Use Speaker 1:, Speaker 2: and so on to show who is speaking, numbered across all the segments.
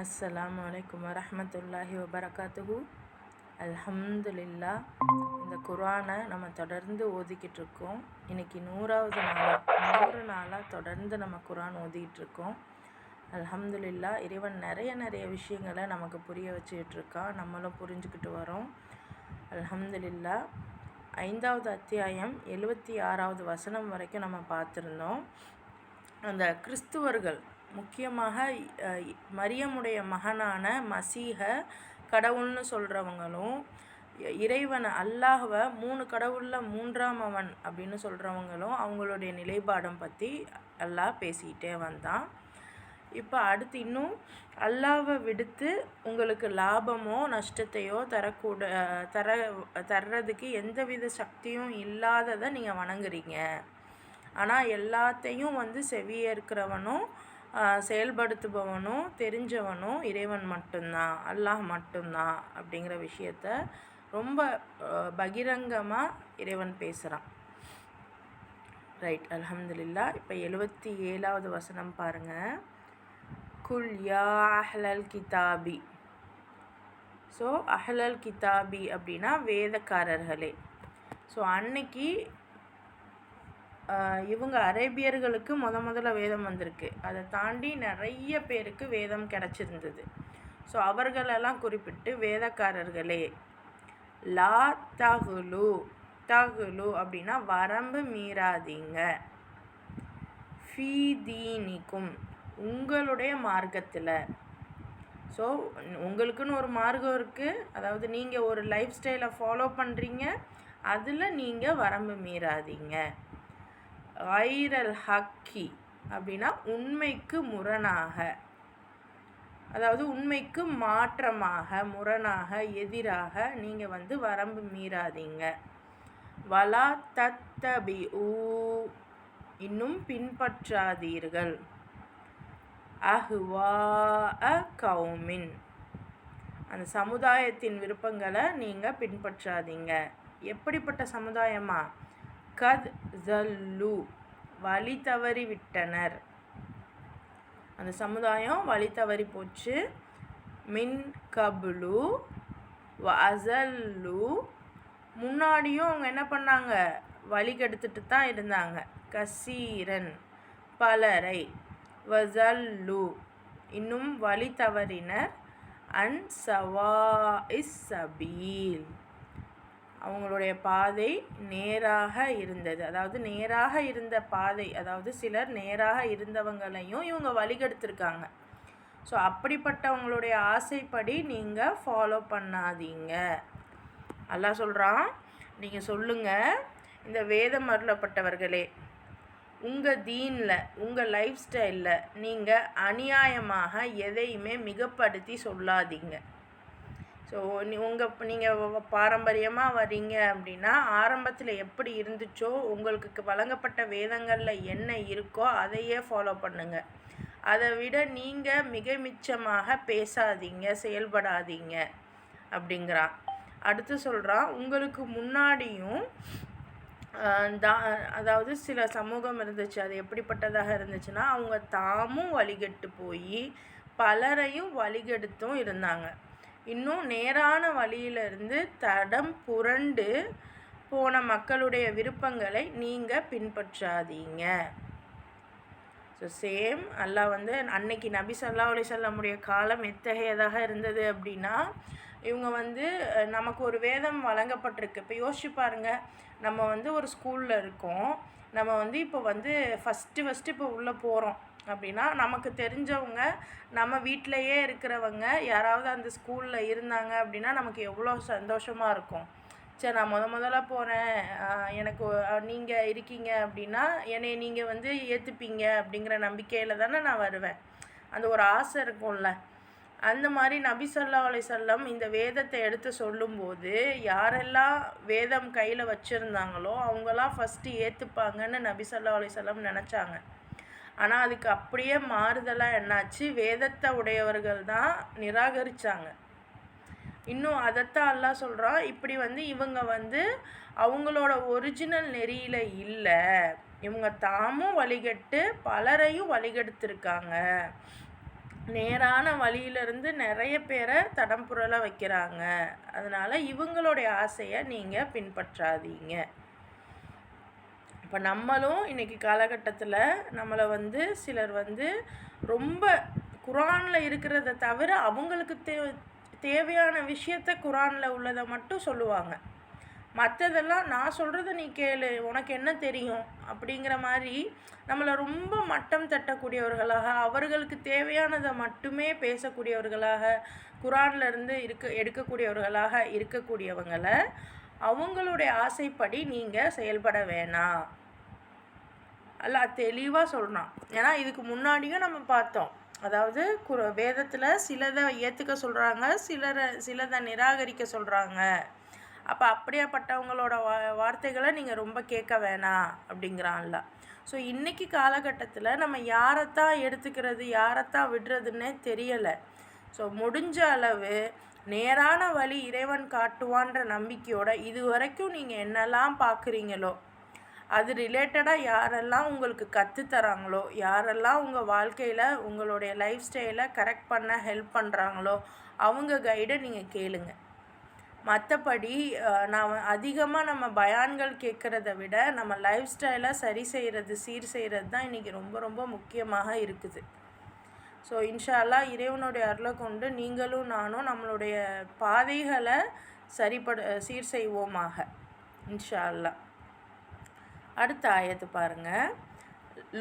Speaker 1: அஸ்ஸலாமு அலைக்கும் வரஹ்மத்துல்லாஹி வபரகாத்துஹு. அல்ஹம்துலில்லா. இந்த குர்ஆனை நம்ம தொடர்ந்து ஓதிக்கிட்டு இருக்கோம். இன்றைக்கி 100 நாளாக தொடர்ந்து நம்ம குர்ஆன் ஓதிக்கிட்டு இருக்கோம். அல்ஹம்துலில்லா. இறைவன் நிறைய விஷயங்களை நமக்கு புரிய வச்சுக்கிட்டு இருக்கான். நம்மளும் புரிஞ்சுக்கிட்டு வரோம். அல்ஹம்துலில்லா. 5வது அத்தியாயம் 76வது வசனம் வரைக்கும் நம்ம பார்த்துருந்தோம். அந்த கிறிஸ்துவர்கள், முக்கியமாக மரியமுடைய மகனான மசீஹ கடவுள்னு சொல்கிறவங்களும், இறைவனை அல்லாஹ்வை 3 கடவுளில் 3ஆம் அவன் அப்படின்னு சொல்கிறவங்களும் அவங்களுடைய நிலைப்பாடம் பற்றி அல்லாஹ் பேசிக்கிட்டே வந்தான். இப்போ அடுத்து இன்னும் அல்லாஹ்வை விடுத்து உங்களுக்கு லாபமோ நஷ்டத்தையோ தர்றதுக்கு எந்தவித சக்தியும் இல்லாததை நீங்கள் வணங்குறீங்க. ஆனால் எல்லாத்தையும் செவியேற்கிறவனும் செயல்படுத்துபவனும் தெரிஞ்சவனும் இறைவன் மட்டும்தான், அல்லாஹ் மட்டும்தான் அப்படிங்கிற விஷயத்த ரொம்ப பகிரங்கமாக இறைவன் பேசுகிறான். ரைட், அல்ஹம்துலில்லா. இப்போ 77வது வசனம் பாருங்கள். குல் யா அஹ்லல் கிதாபி. ஸோ அஹ்லல் கிதாபி அப்படின்னா வேதக்காரர்களே. ஸோ அன்னைக்கு இவங்க அரேபியர்களுக்கு முதல்ல வேதம் வந்திருக்கு. அதை தாண்டி நிறைய பேருக்கு வேதம் கிடச்சிருந்தது. ஸோ அவர்களெல்லாம் குறிப்பிட்டு வேதக்காரர்களே, லா தகுலு. தகுலு அப்படின்னா வரம்பு மீறாதீங்க. ஃபீ தீனிக்கும், உங்களுடைய மார்க்கத்தில். ஸோ உங்களுக்குன்னு ஒரு மார்க்கம் இருக்குது. அதாவது நீங்கள் ஒரு லைஃப் ஸ்டைலை ஃபாலோ பண்ணுறீங்க, அதில் நீங்கள் வரம்பு மீறாதீங்க. ஐரல் ஹக்கி அப்படின்னா உண்மைக்கு முரணாக, அதாவது உண்மைக்கு மாற்றமாக, முரணாக, எதிராக நீங்கள் வரம்பு மீறாதீங்க. வலா தத்தபி ஊ, இன்னும் பின்பற்றாதீர்கள். அஹ்வா கௌமின், அந்த சமுதாயத்தின் விருப்பங்களை நீங்கள் பின்பற்றாதீங்க. எப்படிப்பட்ட சமுதாயமா? கத் ஜல்லு, வழி தவறி விட்டனர். அந்த சமுதாயம் வழி தவறி போச்சு. மின் கபுலு வஅஸல்லு, முன்னாடியும் அவங்க என்ன பண்ணாங்க? வழி கெடுத்துட்டு தான் இருந்தாங்க. கசீரன், பலரை. வஸல்லு, இன்னும் வழி தவறினர். அன் சவாஇஸ் சபீல், அவங்களுடைய பாதை நேராக இருந்தது. அதாவது நேராக இருந்த பாதை, அதாவது சிலர் நேராக இருந்தவங்களையும் இவங்க வழிகெடுத்திருக்காங்க. ஸோ அப்படிப்பட்டவங்களுடைய ஆசைப்படி நீங்கள் ஃபாலோ பண்ணாதீங்க. அல்லாஹ் சொல்கிறான், நீங்கள் சொல்லுங்கள், இந்த வேதம் அருளப்பட்டவர்களே, உங்கள் தீனில், உங்கள் லைஃப் ஸ்டைலில் நீங்கள் அநியாயமாக எதையுமே மிகப்படுத்தி சொல்லாதீங்க. ஸோ நீங்கள் பாரம்பரியமாக வரீங்க அப்படின்னா ஆரம்பத்தில் எப்படி இருந்துச்சோ, உங்களுக்கு வழங்கப்பட்ட வேதங்களில் என்ன இருக்கோ அதையே ஃபாலோ பண்ணுங்கள். அதை விட நீங்கள் மிக மிச்சமாக பேசாதீங்க, செயல்படாதீங்க அப்படிங்கிறான். அடுத்து சொல்கிறான், உங்களுக்கு முன்னாடியும் அதாவது சில சமூகம் இருந்துச்சு. அது எப்படிப்பட்டதாக இருந்துச்சுன்னா, அவங்க தாமும் வழிகெட்டு போய் பலரையும் வழிகெடுத்தும் இருந்தாங்க. இன்னும் நேரான வழியிலிருந்து தடம் புரண்டு போன மக்களுடைய விருப்பங்களை நீங்கள் பின்பற்றாதீங்க. ஸோ சேம் அல்லாஹ் அன்னைக்கு நபி ஸல்லல்லாஹு அலைஹி வஸல்லமுடைய காலம் எத்தகையதாக இருந்தது அப்படின்னா, இவங்க நமக்கு ஒரு வேதம் வழங்கப்பட்டிருக்கு. இப்போ யோசிச்சு பாருங்கள், நம்ம ஒரு ஸ்கூலில் இருக்கோம். நம்ம இப்போ ஃபஸ்ட்டு இப்போ உள்ளே போகிறோம் அப்படின்னா, நமக்கு தெரிஞ்சவங்க, நம்ம வீட்டிலையே இருக்கிறவங்க யாராவது அந்த ஸ்கூலில் இருந்தாங்க அப்படின்னா நமக்கு எவ்வளோ சந்தோஷமாக இருக்கும். சரி, நான் முதல்ல போகிறேன், எனக்கு நீங்கள் இருக்கீங்க அப்படின்னா என்னை நீங்கள் ஏற்றுப்பீங்க அப்படிங்கிற நம்பிக்கையில் தானே நான் வருவேன். அந்த ஒரு ஆசை இருக்கும்ல. அந்த மாதிரி நபி ஸல்லல்லாஹு அலைஹி வஸல்லம் இந்த வேதத்தை எடுத்து சொல்லும்போது, யாரெல்லாம் வேதம் கையில் வச்சுருந்தாங்களோ அவங்களாம் ஃபஸ்ட்டு ஏற்றுப்பாங்கன்னு நபி ஸல்லல்லாஹு அலைஹி வஸல்லம் நினச்சாங்க. ஆனால் அதுக்கு அப்படியே மாறுதலாக என்னாச்சு? வேதத்தை உடையவர்கள் தான் நிராகரித்தாங்க. இன்னும் அதைத்தான் அல்லாஹ் சொல்கிறான், இப்படி இவங்க அவங்களோட ஒரிஜினல் நெறியில் இல்லை, இவங்க தாமும் வழிகட்டு பலரையும் வழிகெடுத்திருக்காங்க. நேரான வழியிலிருந்து நிறைய பேரை தடம் புரள வைக்கிறாங்க. அதனால் இவங்களுடைய ஆசையை நீங்கள் பின்பற்றாதீங்க. இப்போ நம்மளும் இன்றைக்கி காலகட்டத்தில் நம்மளை சிலர் ரொம்ப குரானில் இருக்கிறத தவிர அவங்களுக்கு தேவையான விஷயத்த குரானில் உள்ளதை மட்டும் சொல்லுவாங்க. மற்றதெல்லாம் நான் சொல்கிறத நீ கேளு, உனக்கு என்ன தெரியும் அப்படிங்கிற மாதிரி நம்மளை ரொம்ப மட்டம் தட்டக்கூடியவர்களாக, அவர்களுக்கு தேவையானதை மட்டுமே பேசக்கூடியவர்களாக, குரான்லேருந்து எடுக்கக்கூடியவர்களாக இருக்கக்கூடியவங்களை அவங்களுடைய ஆசைப்படி நீங்கள் செயல்பட வேணாம். அல்லாஹ் தெளிவாக சொல்கிறான். ஏன்னா இதுக்கு முன்னாடியும் நம்ம பார்த்தோம். அதாவது வேதத்தில் சிலதை ஏற்றுக்க சொல்கிறாங்க, சிலதை நிராகரிக்க சொல்கிறாங்க. அப்போ அப்படியாப்பட்டவங்களோட வார்த்தைகளை நீங்கள் ரொம்ப கேட்க வேணாம் அப்படிங்கிறான்ல. ஸோ இன்றைக்கி காலகட்டத்தில் நம்ம யாரைத்தான் எடுத்துக்கிறது, யாரைத்தான் விடுறதுன்னே தெரியலை. ஸோ முடிஞ்ச அளவு நேரான வழி இறைவன் காட்டுவான்ற நம்பிக்கையோட இது வரைக்கும் நீங்கள் என்னெல்லாம் பார்க்குறீங்களோ, அது ரிலேட்டடாக யாரெல்லாம் உங்களுக்கு கற்றுத்தராங்களோ, யாரெல்லாம் உங்கள் வாழ்க்கையில் உங்களுடைய லைஃப் ஸ்டைலை கரெக்ட் பண்ண ஹெல்ப் பண்ணுறாங்களோ அவங்க கைடை நீங்கள் கேளுங்க. மற்றபடி அதிகமாக நம்ம பயான்கள் கேட்குறத விட நம்ம லைஃப் ஸ்டைலை சரி செய்கிறது, சீர் செய்கிறது தான் இன்றைக்கி ரொம்ப ரொம்ப முக்கியமாக இருக்குது. ஸோ இன்ஷா அல்லாஹ் இறைவனுடைய அருளை கொண்டு நீங்களும் நானும் நம்மளுடைய பாதைகளை சீர் செய்வோமாக இன்ஷா அல்லாஹ். அடுத்த ஆயத்து பாருங்கள்.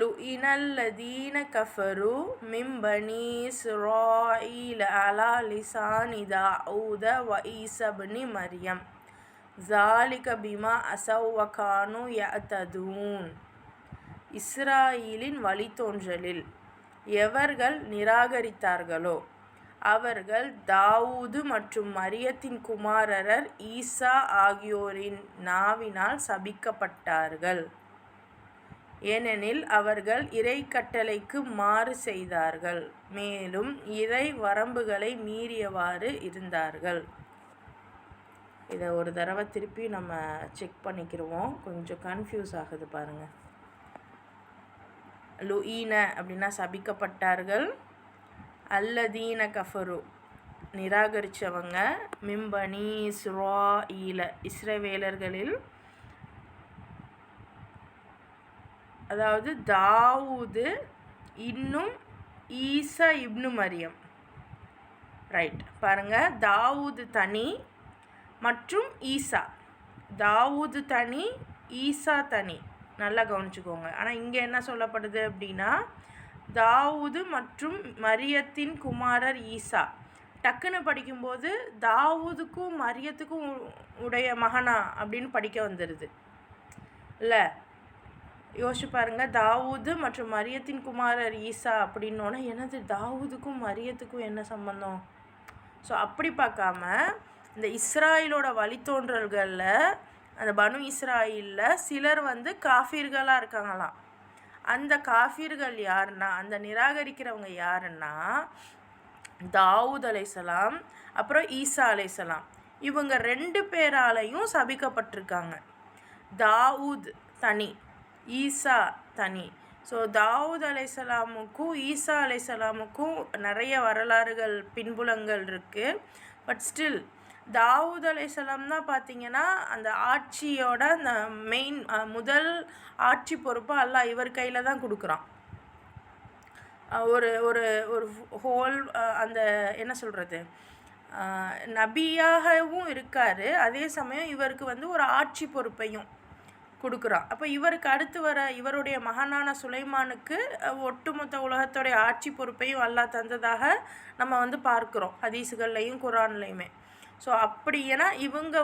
Speaker 1: லுஇனல்லதீன கஃபரு மின் பனி இஸ்ராயீல அலா லிசானி தாஊத வ ஈஸா இப்னி மரியம் ஸாலிக பிமா அஸவ் வ கானூ யஅ்ததூன். இஸ்ராயீலின் வழித்தோன்றலில் எவர்கள் நிராகரித்தார்களோ அவர்கள் தாவூது மற்றும் மரியத்தின் குமாரர் ஈசா ஆகியோரின் நாவினால் சபிக்கப்பட்டார்கள். ஏனெனில் அவர்கள் இறை கட்டளைக்கு மாறு செய்தார்கள், மேலும் இறை வரம்புகளை மீறியவாறு இருந்தார்கள். இதை ஒரு தடவை திருப்பி நம்ம செக் பண்ணிக்கிடுவோம். கொஞ்சம் கன்ஃபியூஸ் ஆகுது பாருங்கள். லுஈன அப்படின்னா சபிக்கப்பட்டார்கள், அல்லதீன கஃபரு நிராகரித்தவங்க, மிம்பனி இஸ்ராயீல இஸ்ரவேலர்களில், அதாவது தாவூது இன்னும் ஈசா இப்னு மரியம். ரைட் பாருங்கள், தாவூது தனி மற்றும் ஈசா. தாவூது தனி, ஈசா தனி. நல்லா கவனிச்சுக்கோங்க. ஆனால் இங்கே என்ன சொல்லப்படுது அப்படின்னா தாவூது மற்றும் மரியத்தின் குமாரர் ஈசா. டக்குன்னு படிக்கும்போது தாவூதுக்கும் மரியத்துக்கும் உடைய மகனா அப்படின்னு படிக்க வந்துடுது இல்லை? யோசிச்சு பாருங்கள். தாவூது மற்றும் மரியத்தின் குமாரர் ஈசா அப்படின்னோன்னா எனது தாவூதுக்கும் மரியத்துக்கும் என்ன சம்பந்தம்? ஸோ அப்படி பார்க்காம இந்த இஸ்ராயிலோட வழித்தோன்றல்களில், அந்த பனு இஸ்ராயிலில் சிலர் காஃபீர்களாக இருக்காங்களாம். அந்த காஃபீர்கள் யாருன்னா, அந்த நிராகரிக்கிறவங்க யாருன்னா தாவூத் அலைஹிஸ்ஸலாம் அப்புறம் ஈசா அலைஹிஸ்ஸலாம். இவங்க 2 பேராலையும் சபிக்கப்பட்டிருக்காங்க. தாவூத் தனி, ஈசா தனி. ஸோ தாவூத் அலைஹிஸ்ஸலாமுக்கும் ஈசா அலைஹிஸ்ஸலாமுக்கும் நிறைய வரலாறுகள் பின்புலங்கள் இருக்குது. பட் ஸ்டில் தாவூத் அலைஹிஸ்ஸலாம் தான் பார்த்திங்கன்னா அந்த ஆட்சியோட அந்த மெயின் முதல் ஆட்சி பொறுப்பு அல்லாஹ் இவர் கையில் தான் கொடுக்குறான். ஒரு ஒரு ஒரு ஹோல் அந்த என்ன சொல்கிறது, நபியாகவும் இருக்கார், அதே சமயம் இவருக்கு ஒரு ஆட்சி பொறுப்பையும் கொடுக்குறான். அப்போ இவருக்கு அடுத்து வர இவருடைய மகனான சுலைமானுக்கு ஒட்டுமொத்த உலகத்தோடைய ஆட்சி பொறுப்பையும் அல்லாஹ் தந்ததாக நம்ம பார்க்குறோம் ஹதீஸுகள்லையும் குரான்லையுமே. ஸோ அப்படி ஏன்னா இவங்க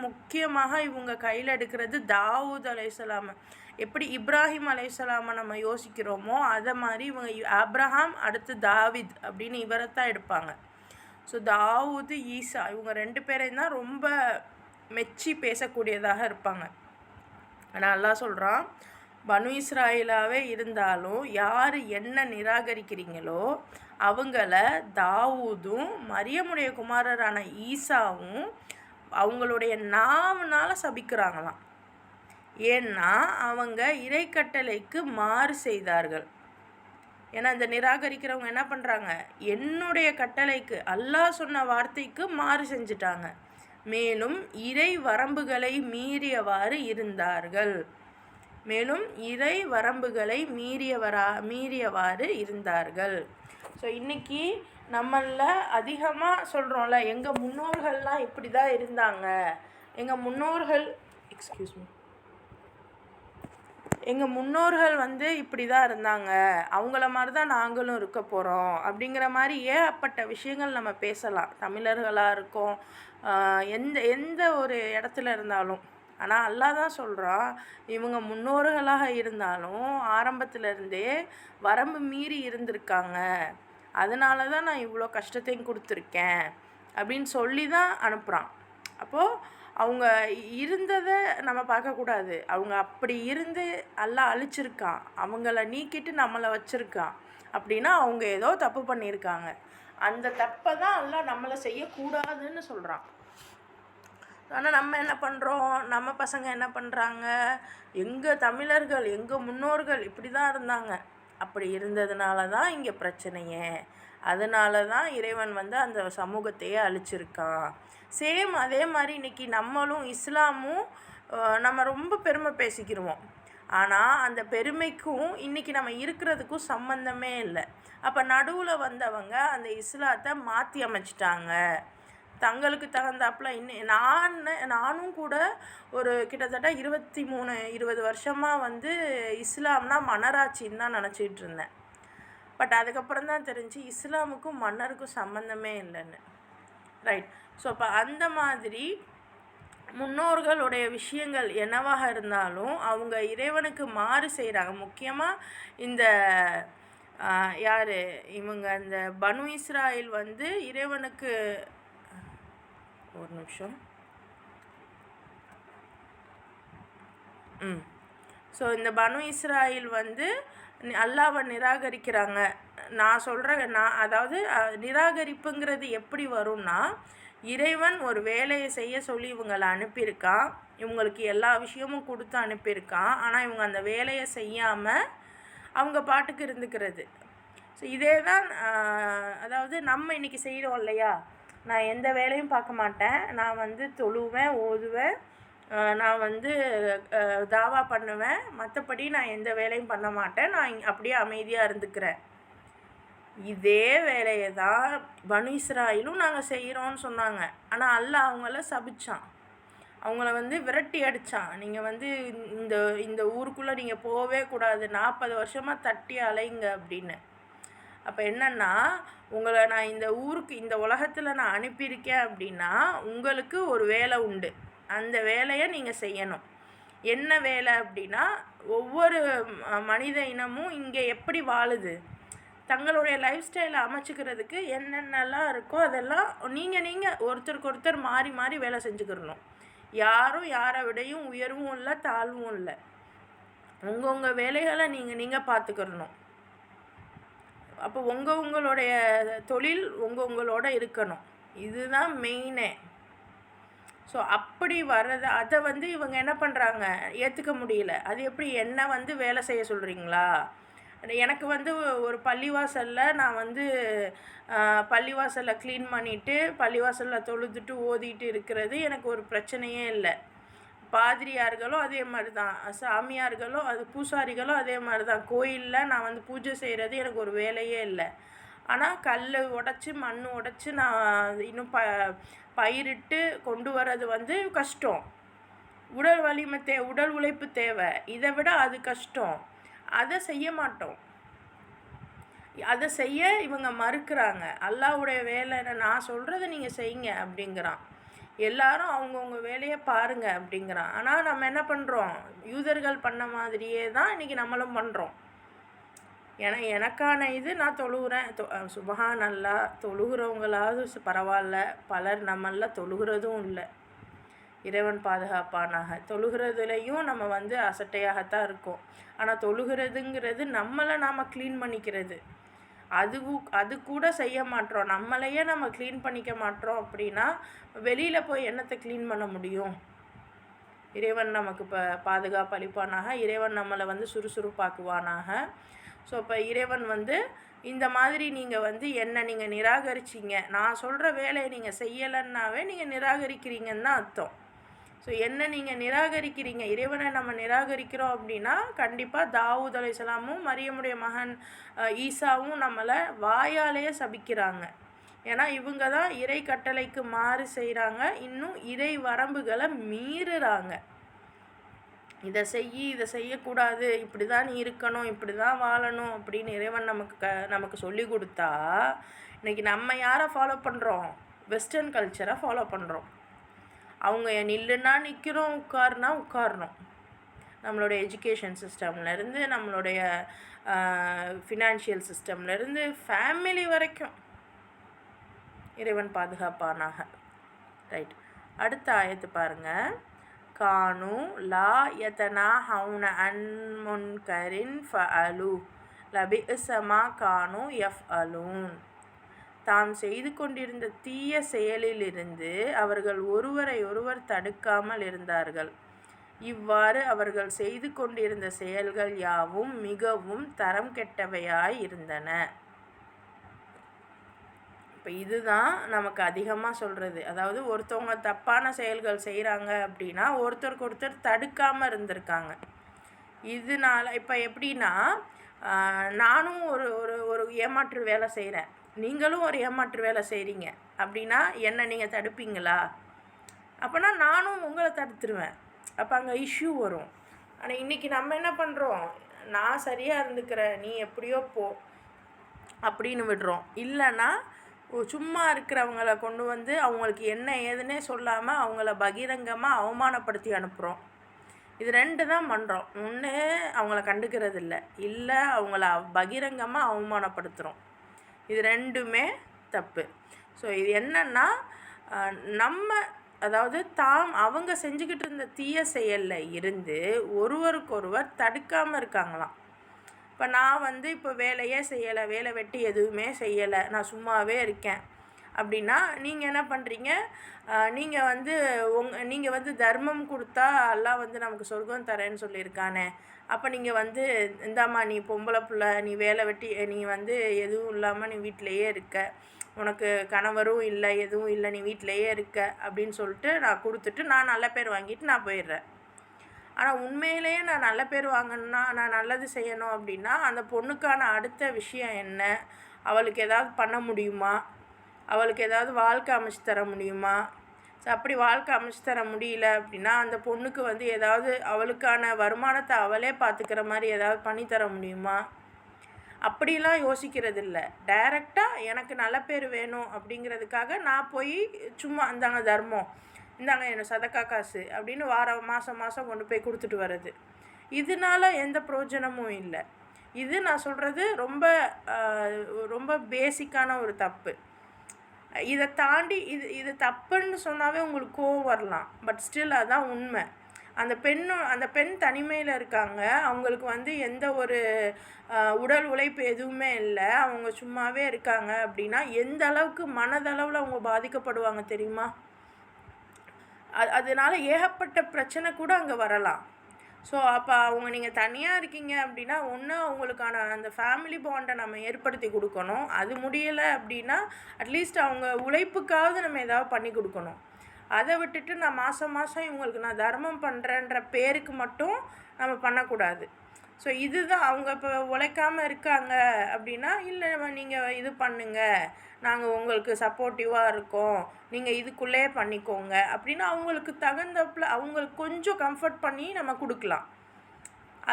Speaker 1: முக்கியமாக இவங்க கையில் எடுக்கிறது தாவூத் அலைஹிஸ்ஸலாம். எப்படி இப்ராஹிம் அலைஹிஸ்ஸலாமை நம்ம யோசிக்கிறோமோ அதை மாதிரி இவங்க ஆப்ரஹாம் அடுத்து தாவித் அப்படின்னு இவரைத்தான் எடுப்பாங்க. ஸோ தாவூது ஈசா இவங்க 2 பேரையும் தான் ரொம்ப மெச்சி பேசக்கூடியதாக இருப்பாங்க. ஆனால் அல்லாஹ் சொல்கிறான், பனு இஸ்ராயிலாவே இருந்தாலும் யார் என்ன நிராகரிக்கிறீங்களோ அவங்கள தாவூதும் மரியமுடைய குமாரரான ஈசாவும் அவங்களுடைய நாவினால் சபிக்கிறாங்களாம். ஏன்னா அவங்க இறைக்கட்டளைக்கு மாறு செய்தார்கள். ஏன்னா இந்த நிராகரிக்கிறவங்க என்ன பண்ணுறாங்க, என்னுடைய கட்டளைக்கு அல்லாஹ் சொன்ன வார்த்தைக்கு மாறு செஞ்சிட்டாங்க. மேலும் இறை வரம்புகளை மீறியவாறு இருந்தார்கள். ஸோ இன்றைக்கி நம்மளில் அதிகமாக சொல்கிறோம்ல, எங்கள் முன்னோர்கள்லாம் இப்படி தான் இருந்தாங்க, எங்கள் முன்னோர்கள் வந்து இப்படி தான் இருந்தாங்க, அவங்கள மாதிரி தான் நாங்களும் இருக்க போகிறோம் அப்படிங்கிற மாதிரி ஏகப்பட்ட விஷயங்கள் நம்ம பேசலாம். தமிழர்களாக இருக்கோம், எந்த ஒரு இடத்துல இருந்தாலும். ஆனால் அல்லாஹ் தான் சொல்கிறான், இவங்க முன்னோர்களாக இருந்தாலும் ஆரம்பத்திலேருந்தே வரம்பு மீறி இருந்திருக்காங்க, அதனால தான் நான் இவ்வளோ கஷ்டத்தையும் கொடுத்துருக்கேன் அப்படின்னு சொல்லி தான் அனுப்புகிறான். அப்போது அவங்க இருந்ததை நம்ம பார்க்கக்கூடாது. அவங்க அப்படி இருந்து அல்லாஹ் அழிச்சிருக்கான், அவங்கள நீக்கிட்டு நம்மளை வச்சுருக்கான் அப்படின்னா அவங்க ஏதோ தப்பு பண்ணியிருக்காங்க. அந்த தப்பை தான் அல்லாஹ் நம்மளை செய்யக்கூடாதுன்னு சொல்கிறான். ஆனால் நம்ம என்ன பண்ணுறோம், நம்ம பசங்க என்ன பண்ணுறாங்க, எங்கள் தமிழர்கள் எங்கள் முன்னோர்கள் இப்படி தான் இருந்தாங்க, அப்படி இருந்ததுனால தான் இங்கே பிரச்சனையே, அதனால தான் இறைவன் வந்து அந்த சமூகத்தையே அழிச்சிருக்கான். சேம் அதே மாதிரி இன்றைக்கி நம்மளும் இஸ்லாமும் நம்ம ரொம்ப பெருமை பேசிக்கிடுவோம். ஆனால் அந்த பெருமைக்கும் இன்றைக்கி நம்ம இருக்கிறதுக்கும் சம்மந்தமே இல்லை. அப்போ நடுவில் வந்தவங்க அந்த இஸ்லாத்தை மாற்றி அமைச்சிட்டாங்க தங்களுக்கு தகுந்தாப்பில். நானும் கூட ஒரு கிட்டத்தட்ட 20 வருஷமாக வந்து இஸ்லாம்னா மன்னராட்சின்னு தான் நினச்சிட்டு இருந்தேன். பட் அதுக்கப்புறம் தான் தெரிஞ்சு இஸ்லாமுக்கும் மன்னருக்கும் சம்மந்தமே இல்லைன்னு. ரைட். ஸோ அப்போ அந்த மாதிரி முன்னோர்களுடைய விஷயங்கள் என்னவாக இருந்தாலும் அவங்க இறைவனுக்கு மாறு செய்கிறாங்க. முக்கியமாக இந்த யார் இவங்க, இந்த பனு இஸ்ராயில் வந்து இறைவனுக்கு ஒரு நிமிஷம். ஸோ இந்த பனு இஸ்ராயில் வந்து அல்லாஹ்வை நிராகரிக்கிறாங்க. நான் சொல்கிறேன், அதாவது நிராகரிப்புங்கிறது எப்படி வரும்னா, இறைவன் ஒரு வேலையை செய்ய சொல்லி இவங்களை அனுப்பியிருக்கான், இவங்களுக்கு எல்லா விஷயமும் கொடுத்து அனுப்பியிருக்கான். ஆனால் இவங்க அந்த வேலையை செய்யாமல் அவங்க பாட்டுக்கு இருந்துக்கிறது. ஸோ இதே தான் அதாவது நம்ம இன்றைக்கி செய்கிறோம் இல்லையா, நான் எந்த வேலையும் பார்க்க மாட்டேன், நான் வந்து தொழுவேன், ஓதுவேன், நான் வந்து தாவா பண்ணுவேன், மற்றபடி நான் எந்த வேலையும் பண்ண மாட்டேன், நான் அப்படியே அமைதியாக இருந்துக்கிறேன். இதே வேலையை தான் பனு இஸ்ராயிலும் நாங்கள் செய்கிறோன்னு சொன்னாங்க. ஆனால் அல்லாஹ் அவங்கள சபிச்சான், அவங்கள வந்து விரட்டி அடித்தான். நீங்கள் வந்து இந்த ஊருக்குள்ளே நீங்கள் போகவே கூடாது, 40 வருஷமாக தட்டி அலைங்க அப்படின்னு. அப்போ என்னென்னா, உங்களை நான் இந்த ஊருக்கு இந்த உலகத்தில் நான் அனுப்பியிருக்கேன் அப்படின்னா உங்களுக்கு ஒரு வேலை உண்டு, அந்த வேலையை நீங்கள் செய்யணும். என்ன வேலை அப்படின்னா, ஒவ்வொரு மனித இனமும் இங்கே எப்படி வாழுது, தங்களுடைய லைஃப் ஸ்டைலை அமைச்சிக்கிறதுக்கு என்னென்னலாம் இருக்கோ அதெல்லாம் நீங்கள் ஒருத்தருக்கு ஒருத்தர் மாறி மாறி வேலை செஞ்சுக்கிறணும். யாரும் யாரை விடையும் உயர்வும் இல்லை தாழ்வும் இல்லை. உங்கள் வேலைகளை நீங்கள் பார்த்துக்கிறணும். அப்போ உங்களுடைய தொழில் உங்களோட இருக்கணும், இதுதான் மெயினே. ஸோ அப்படி வர்றது அதை வந்து இவங்க என்ன பண்ணுறாங்க, ஏற்றுக்க முடியல. அது எப்படி என்ன வந்து வேலை செய்ய சொல்கிறீங்களா? எனக்கு வந்து ஒரு பள்ளிவாசலில் நான் வந்து பள்ளிவாசலில் க்ளீன் பண்ணிவிட்டு பள்ளிவாசலில் தொழுதுட்டு ஓதிட்டு இருக்கிறது எனக்கு ஒரு பிரச்சனையே இல்லை. பாதிரியார்களும் அதே மாதிரி தான், சாமியார்களும் பூசாரிகளும் அதே மாதிரி தான். கோயிலில் நான் வந்து பூஜை செய்கிறது எனக்கு ஒரு வேலையே இல்லை. ஆனால் கல் உடச்சி மண் உடச்சி நான் இன்னும் பயிரிட்டு கொண்டு வர்றது வந்து கஷ்டம். உடல் வலிமை உடல் உழைப்பு தேவை, இதை விட அது கஷ்டம். அதை செய்ய மாட்டோம், அதை செய்ய இவங்க மறுக்கிறாங்க. அல்லாஹ்வுடைய வேலை நான் சொல்கிறத நீங்கள் செய்யுங்க அப்படிங்கிறான். எல்லாரும் அவங்கவுங்க வேலையை பாருங்கள் அப்படிங்கிறான். ஆனால் நம்ம என்ன பண்ணுறோம், யூதர்கள் பண்ண மாதிரியே தான் இன்றைக்கி நம்மளும் பண்ணுறோம். எனக்கான இது நான் தொழுகிறேன், சுபஹான் அல்லாஹ், தொழுகிறவங்களாவது பரவாயில்ல, பலர் நம்மளில் தொழுகிறதும் இல்லை. இறைவன் பாதுகாப்பானாக. தொழுகிறதுலையும் நம்ம வந்து அசட்டையாகத்தான் இருக்கோம். ஆனால் தொழுகிறதுங்கிறது நம்மளை நாம் க்ளீன் பண்ணிக்கிறது, அது கூட செய்ய மாட்டோம். நம்மளையே நம்ம க்ளீன் பண்ணிக்க மாட்டோம் அப்படின்னா வெளியில் போய் என்னத்தை க்ளீன் பண்ண முடியும்? இறைவன் நமக்கு பாதுகாப்பு அளிப்பானாக. இறைவன் நம்மளை வந்து சுறுசுறுப்பாக்குவானாக. ஸோ இப்போ இறைவன் வந்து இந்த மாதிரி நீங்கள் வந்து என்னை நீங்கள் நிராகரிச்சிங்க, நான் சொல்கிற வேலையை நீங்கள் செய்யலைன்னாவே நீங்கள் நிராகரிக்கிறீங்கன்னு தான் அர்த்தம். ஸோ என்ன நீங்கள் நிராகரிக்கிறீங்க, இறைவனை நம்ம நிராகரிக்கிறோம் அப்படின்னா கண்டிப்பாக தாவூத் அலைஹிஸ்ஸலாமும் மரியமுடைய மகன் ஈசாவும் நம்மளை வாயாலேயே சபிக்கிறாங்க. ஏன்னா இவங்க தான் இறை கட்டளைக்கு மாறு செய்கிறாங்க, இன்னும் இறை வரம்புகளை மீறுறாங்க. இதை செய்யக்கூடாது, இப்படி தான் நீ இருக்கணும், இப்படி தான் வாழணும் அப்படின்னு இறைவன் நமக்கு சொல்லி கொடுத்தா இன்றைக்கி நம்ம யாரை ஃபாலோ பண்ணுறோம்? வெஸ்டர்ன் கல்ச்சரை ஃபாலோ பண்ணுறோம். அவங்க நில்லுன்னா நிற்கிறோம், உட்காருனா உட்காரணும். நம்மளுடைய எஜுகேஷன் சிஸ்டம்லேருந்து, நம்மளுடைய ஃபினான்ஷியல் சிஸ்டம்லேருந்து, ஃபேமிலி வரைக்கும் இறைவன் பாதுகாப்பானாக. ரைட், அடுத்த ஆயத்து பாருங்கள். கானு லா யதனா ஹவுன அன் முன்கரின் ஃபஅலு லபிஇஸமா கானு யஃப்அலூன். தாம் செய்து கொண்டிருந்த தீய செயலிலிருந்து அவர்கள் ஒருவரை ஒருவர் தடுக்காமல் இருந்தார்கள். இவ்வாறு அவர்கள் செய்து கொண்டிருந்த செயல்கள் யாவும் மிகவும் தரம் கெட்டவையாய் இருந்தன. இப்போ இதுதான் நமக்கு அதிகமாக சொல்கிறது. அதாவது ஒருத்தவங்க தப்பான செயல்கள் செய்கிறாங்க அப்படின்னா ஒருத்தருக்கு ஒருத்தர் தடுக்காமல் இருந்திருக்காங்க. இதனால் இப்போ எப்படின்னா, நானும் ஒரு ஒரு ஒரு ஏமாற்று வேலை செய்கிறேன், நீங்களும் ஒரு ஏமாற்று வேலை செய்கிறீங்க அப்படின்னா என்ன நீங்கள் தடுப்பீங்களா? அப்போனா நானும் உங்களை தடுத்துருவேன். அப்போ அங்கே இஷ்யூ வரும். ஆனால் இன்றைக்கி நம்ம என்ன பண்ணுறோம், நான் சரியாக இருந்துக்கிறேன், நீ எப்படியோ போ அப்படின்னு விடுறோம். இல்லைன்னா சும்மா இருக்கிறவங்கள கொண்டு வந்து அவங்களுக்கு என்ன ஏதுன்னே சொல்லாமல் அவங்கள பகிரங்கமாக அவமானப்படுத்தி அனுப்புகிறோம். இது ரெண்டு தான் பண்ணுறோம். ஒன்று அவங்கள கண்டுக்கிறது இல்லை அவங்கள பகிரங்கமாக அவமானப்படுத்துகிறோம். இது ரெண்டுமே தப்பு. ஸோ இது என்னன்னா, அதாவது அவங்க செஞ்சுக்கிட்டு இருந்த தீய செயலில் இருந்து ஒருவருக்கொருவர் தடுக்காமல் இருக்காங்களாம். இப்போ நான் இப்போ வேலையே செய்யலை, வேலை வெட்டி எதுவுமே செய்யலை, நான் சும்மாவே இருக்கேன் அப்படின்னா நீங்கள் என்ன பண்ணுறீங்க, நீங்கள் தர்மம் கொடுத்தா அல்லாஹ் நமக்கு சொர்க்கம் தரேன்னு சொல்லியிருக்கானே. அப்போ நீங்கள் இந்தாம்மா நீ பொம்பளை பிள்ளை, நீ வேலை வெட்டி நீ எதுவும் இல்லாமல் நீ வீட்டிலையே இருக்க, உனக்கு கணவரும் இல்லை எதுவும் இல்லை, நீ வீட்டிலையே இருக்க அப்படின்னு சொல்லிட்டு நான் கொடுத்துட்டு நான் நல்ல பேர் வாங்கிட்டு நான் போயிடுறேன். ஆனால் உண்மையிலேயே நான் நல்ல பேர் வாங்கணுன்னா, நான் நல்லது செய்யணும் அப்படின்னா அந்த பொண்ணுக்கான அடுத்த விஷயம் என்ன, அவளுக்கு ஏதாவது பண்ண முடியுமா, அவளுக்கு ஏதாவது வாழ்க்கை அமைச்சு தர முடியுமா? ஸோ அப்படி வாழ்க்கை அமைச்சு தர முடியல அப்படின்னா அந்த பொண்ணுக்கு ஏதாவது அவளுக்கான வருமானத்தை அவளே பார்த்துக்கிற மாதிரி ஏதாவது பண்ணித்தர முடியுமா? அப்படிலாம் யோசிக்கிறது இல்லை. டைரெக்டாக எனக்கு நல்ல பேர் வேணும் அப்படிங்கிறதுக்காக நான் போய் சும்மா இந்தாங்க தர்மம், இந்தாங்க எனக்கு சதக்கா காசு அப்படின்னு மாதம் கொண்டு போய் கொடுத்துட்டு வர்றது. இதனால எந்த பிரயோஜனமும் இல்லை. இது நான் சொல்கிறது ரொம்ப ரொம்ப பேசிக்கான ஒரு தப்பு. இதை தாண்டி இது தப்புன்னு சொன்னாவே உங்களுக்கு கோவம் வரலாம், பட் ஸ்டில் அதுதான் உண்மை. அந்த பெண் தனிமையில் இருக்காங்க, அவங்களுக்கு எந்த ஒரு உடல் உழைப்பு எதுவுமே இல்லை, அவங்க சும்மாவே இருக்காங்க அப்படின்னா எந்த அளவுக்கு மனதளவில் அவங்க பாதிக்கப்படுவாங்க தெரியுமா? அதனால் ஏகப்பட்ட பிரச்சனை கூட அங்கே வரலாம். ஸோ அப்போ நீங்கள் தனியாக இருக்கீங்க அப்படின்னா ஒன்று அவங்களுக்கான அந்த ஃபேமிலி பாண்டை நம்ம ஏற்படுத்தி கொடுக்கணும். அது முடியலை அப்படின்னா அட்லீஸ்ட் அவங்க உழைப்புக்காவது நம்ம ஏதாவது பண்ணி கொடுக்கணும். அதை விட்டுட்டு நான் மாதம் இவங்களுக்கு நான் தர்மம் பண்ணுறேன்ற பேருக்கு மட்டும் நம்ம பண்ணக்கூடாது. ஸோ இதுதான் அவங்க இப்போ உழைக்காமல் இருக்காங்க அப்படின்னா, இல்லை நீங்கள் இது பண்ணுங்கள், நாங்கள் உங்களுக்கு சப்போர்ட்டிவாக இருக்கோம், நீங்கள் இதுக்குள்ளே பண்ணிக்கோங்க அப்படின்னு அவங்களுக்கு தகுந்தப்பில் அவங்களுக்கு கொஞ்சம் கம்ஃபர்ட் பண்ணி நம்ம கொடுக்கலாம்.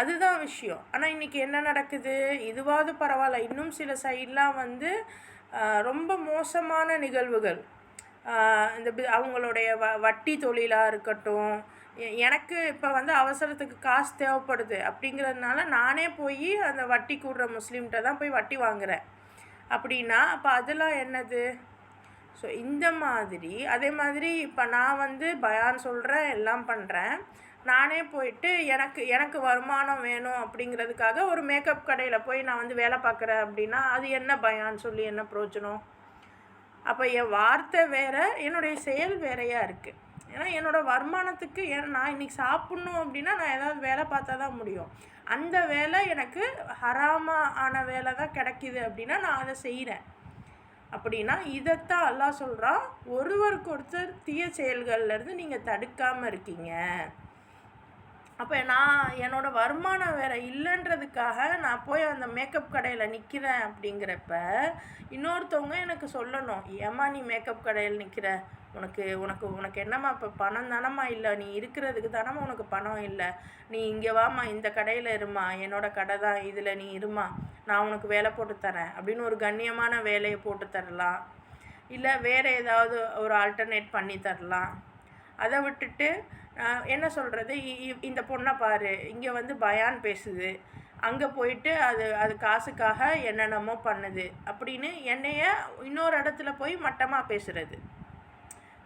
Speaker 1: அதுதான் விஷயம். ஆனால் இன்றைக்கி என்ன நடக்குது, இதுவாவது பரவாயில்ல, இன்னும் சில சைட்லாம் ரொம்ப மோசமான நிகழ்வுகள், இந்த அவங்களுடைய வட்டி தொழிலாக இருக்கட்டும். எனக்கு இப்போ அவசரத்துக்கு காசு தேவைப்படுது அப்படிங்கிறதுனால நானே போய் அந்த வட்டி கூடுற முஸ்லீம்கிட்ட தான் போய் வட்டி வாங்குகிறேன் அப்படின்னா அப்போ அதெல்லாம் என்னது? ஸோ இந்த மாதிரி அதே மாதிரி இப்போ நான் பயான் சொல்கிறேன், எல்லாம் பண்ணுறேன், நானே போயிட்டு எனக்கு வருமானம் வேணும் அப்படிங்கிறதுக்காக ஒரு மேக்கப் கடையில் போய் நான் வேலை பார்க்குறேன் அப்படின்னா அது என்ன பயான் சொல்லி என்ன பிரயோஜனம்? அப்போ என் வார்த்தை வேறு, என்னுடைய செயல் வேறையாக இருக்குது. ஏன்னா என்னோடய வருமானத்துக்கு நான் இன்றைக்கி சாப்பிட்ணும் அப்படின்னா நான் ஏதாவது வேலை பார்த்தா தான் முடியும். அந்த வேலை எனக்கு ஹராமான வேலை தான் கிடைக்கிது அப்படின்னா நான் அதை செய்கிறேன். அப்படின்னா இதைத்தான் அல்லாஹ் சொல்கிறான், ஒருவருக்கு ஒருத்தர் தீய செயல்கள்லேருந்து நீங்கள் தடுக்காமல் இருக்கீங்க. அப்போ நான் என்னோடய வருமானம் வேறு இல்லைன்றதுக்காக நான் போய் அந்த மேக்கப் கடையில் நிற்கிறேன் அப்படிங்கிறப்ப இன்னொருத்தவங்க எனக்கு சொல்லணும், ஏம்மா நீ மேக்கப் கடையில் நிற்கிற, உனக்கு உனக்கு உனக்கு என்னம்மா இப்போ பணம் தானம்மா இல்லை, நீ இருக்கிறதுக்கு தானம்மா உனக்கு பணம் இல்லை, நீ இங்கே வாம்மா இந்த கடையில் இருமா, என்னோடய கடை தான், இதில் நீ இருமா, நான் உனக்கு வேலை போட்டு தரேன் அப்படின்னு ஒரு கண்ணியமான வேலையை போட்டு தரலாம். இல்லை வேறு ஏதாவது ஒரு ஆல்டர்னேட் பண்ணி தரலாம். அதை விட்டுட்டு என்ன சொல்கிறது, இந்த பொண்ணை பாரு இங்கே வந்து பயான் பேசுது, அங்கே போயிட்டு அது காசுக்காக என்னென்னமோ பண்ணுது அப்படின்னு என்னைய இன்னொரு இடத்துல போய் மட்டமாக பேசுகிறது.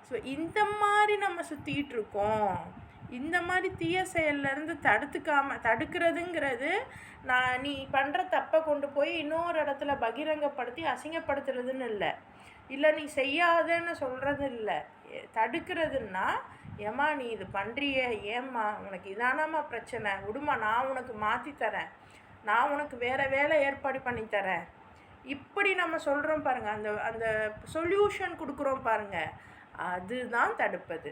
Speaker 1: ஸோ இந்த மாதிரி நம்ம சுற்றிக்கிட்டு இருக்கோம். இந்த மாதிரி தீய செயல்லேருந்து தடுக்கிறதுங்கிறது நீ பண்ணுற தப்பை கொண்டு போய் இன்னொரு இடத்துல பகிரங்கப்படுத்தி அசிங்கப்படுத்துறதுன்னு இல்லை நீ செய்யாதன்னு சொல்கிறது இல்லை. தடுக்கிறதுன்னா, ஏம்மா நீ இது பண்ணுறியே, ஏம்மா உனக்கு இதானம்மா பிரச்சனை, விடுமா நான் உனக்கு மாற்றி தரேன், நான் உனக்கு வேறு வேலை ஏற்பாடு பண்ணி தரேன், இப்படி நம்ம சொல்கிறோம் பாருங்கள், அந்த அந்த சொல்யூஷன் கொடுக்குறோம் பாருங்கள், அதுதான் தடுப்பது.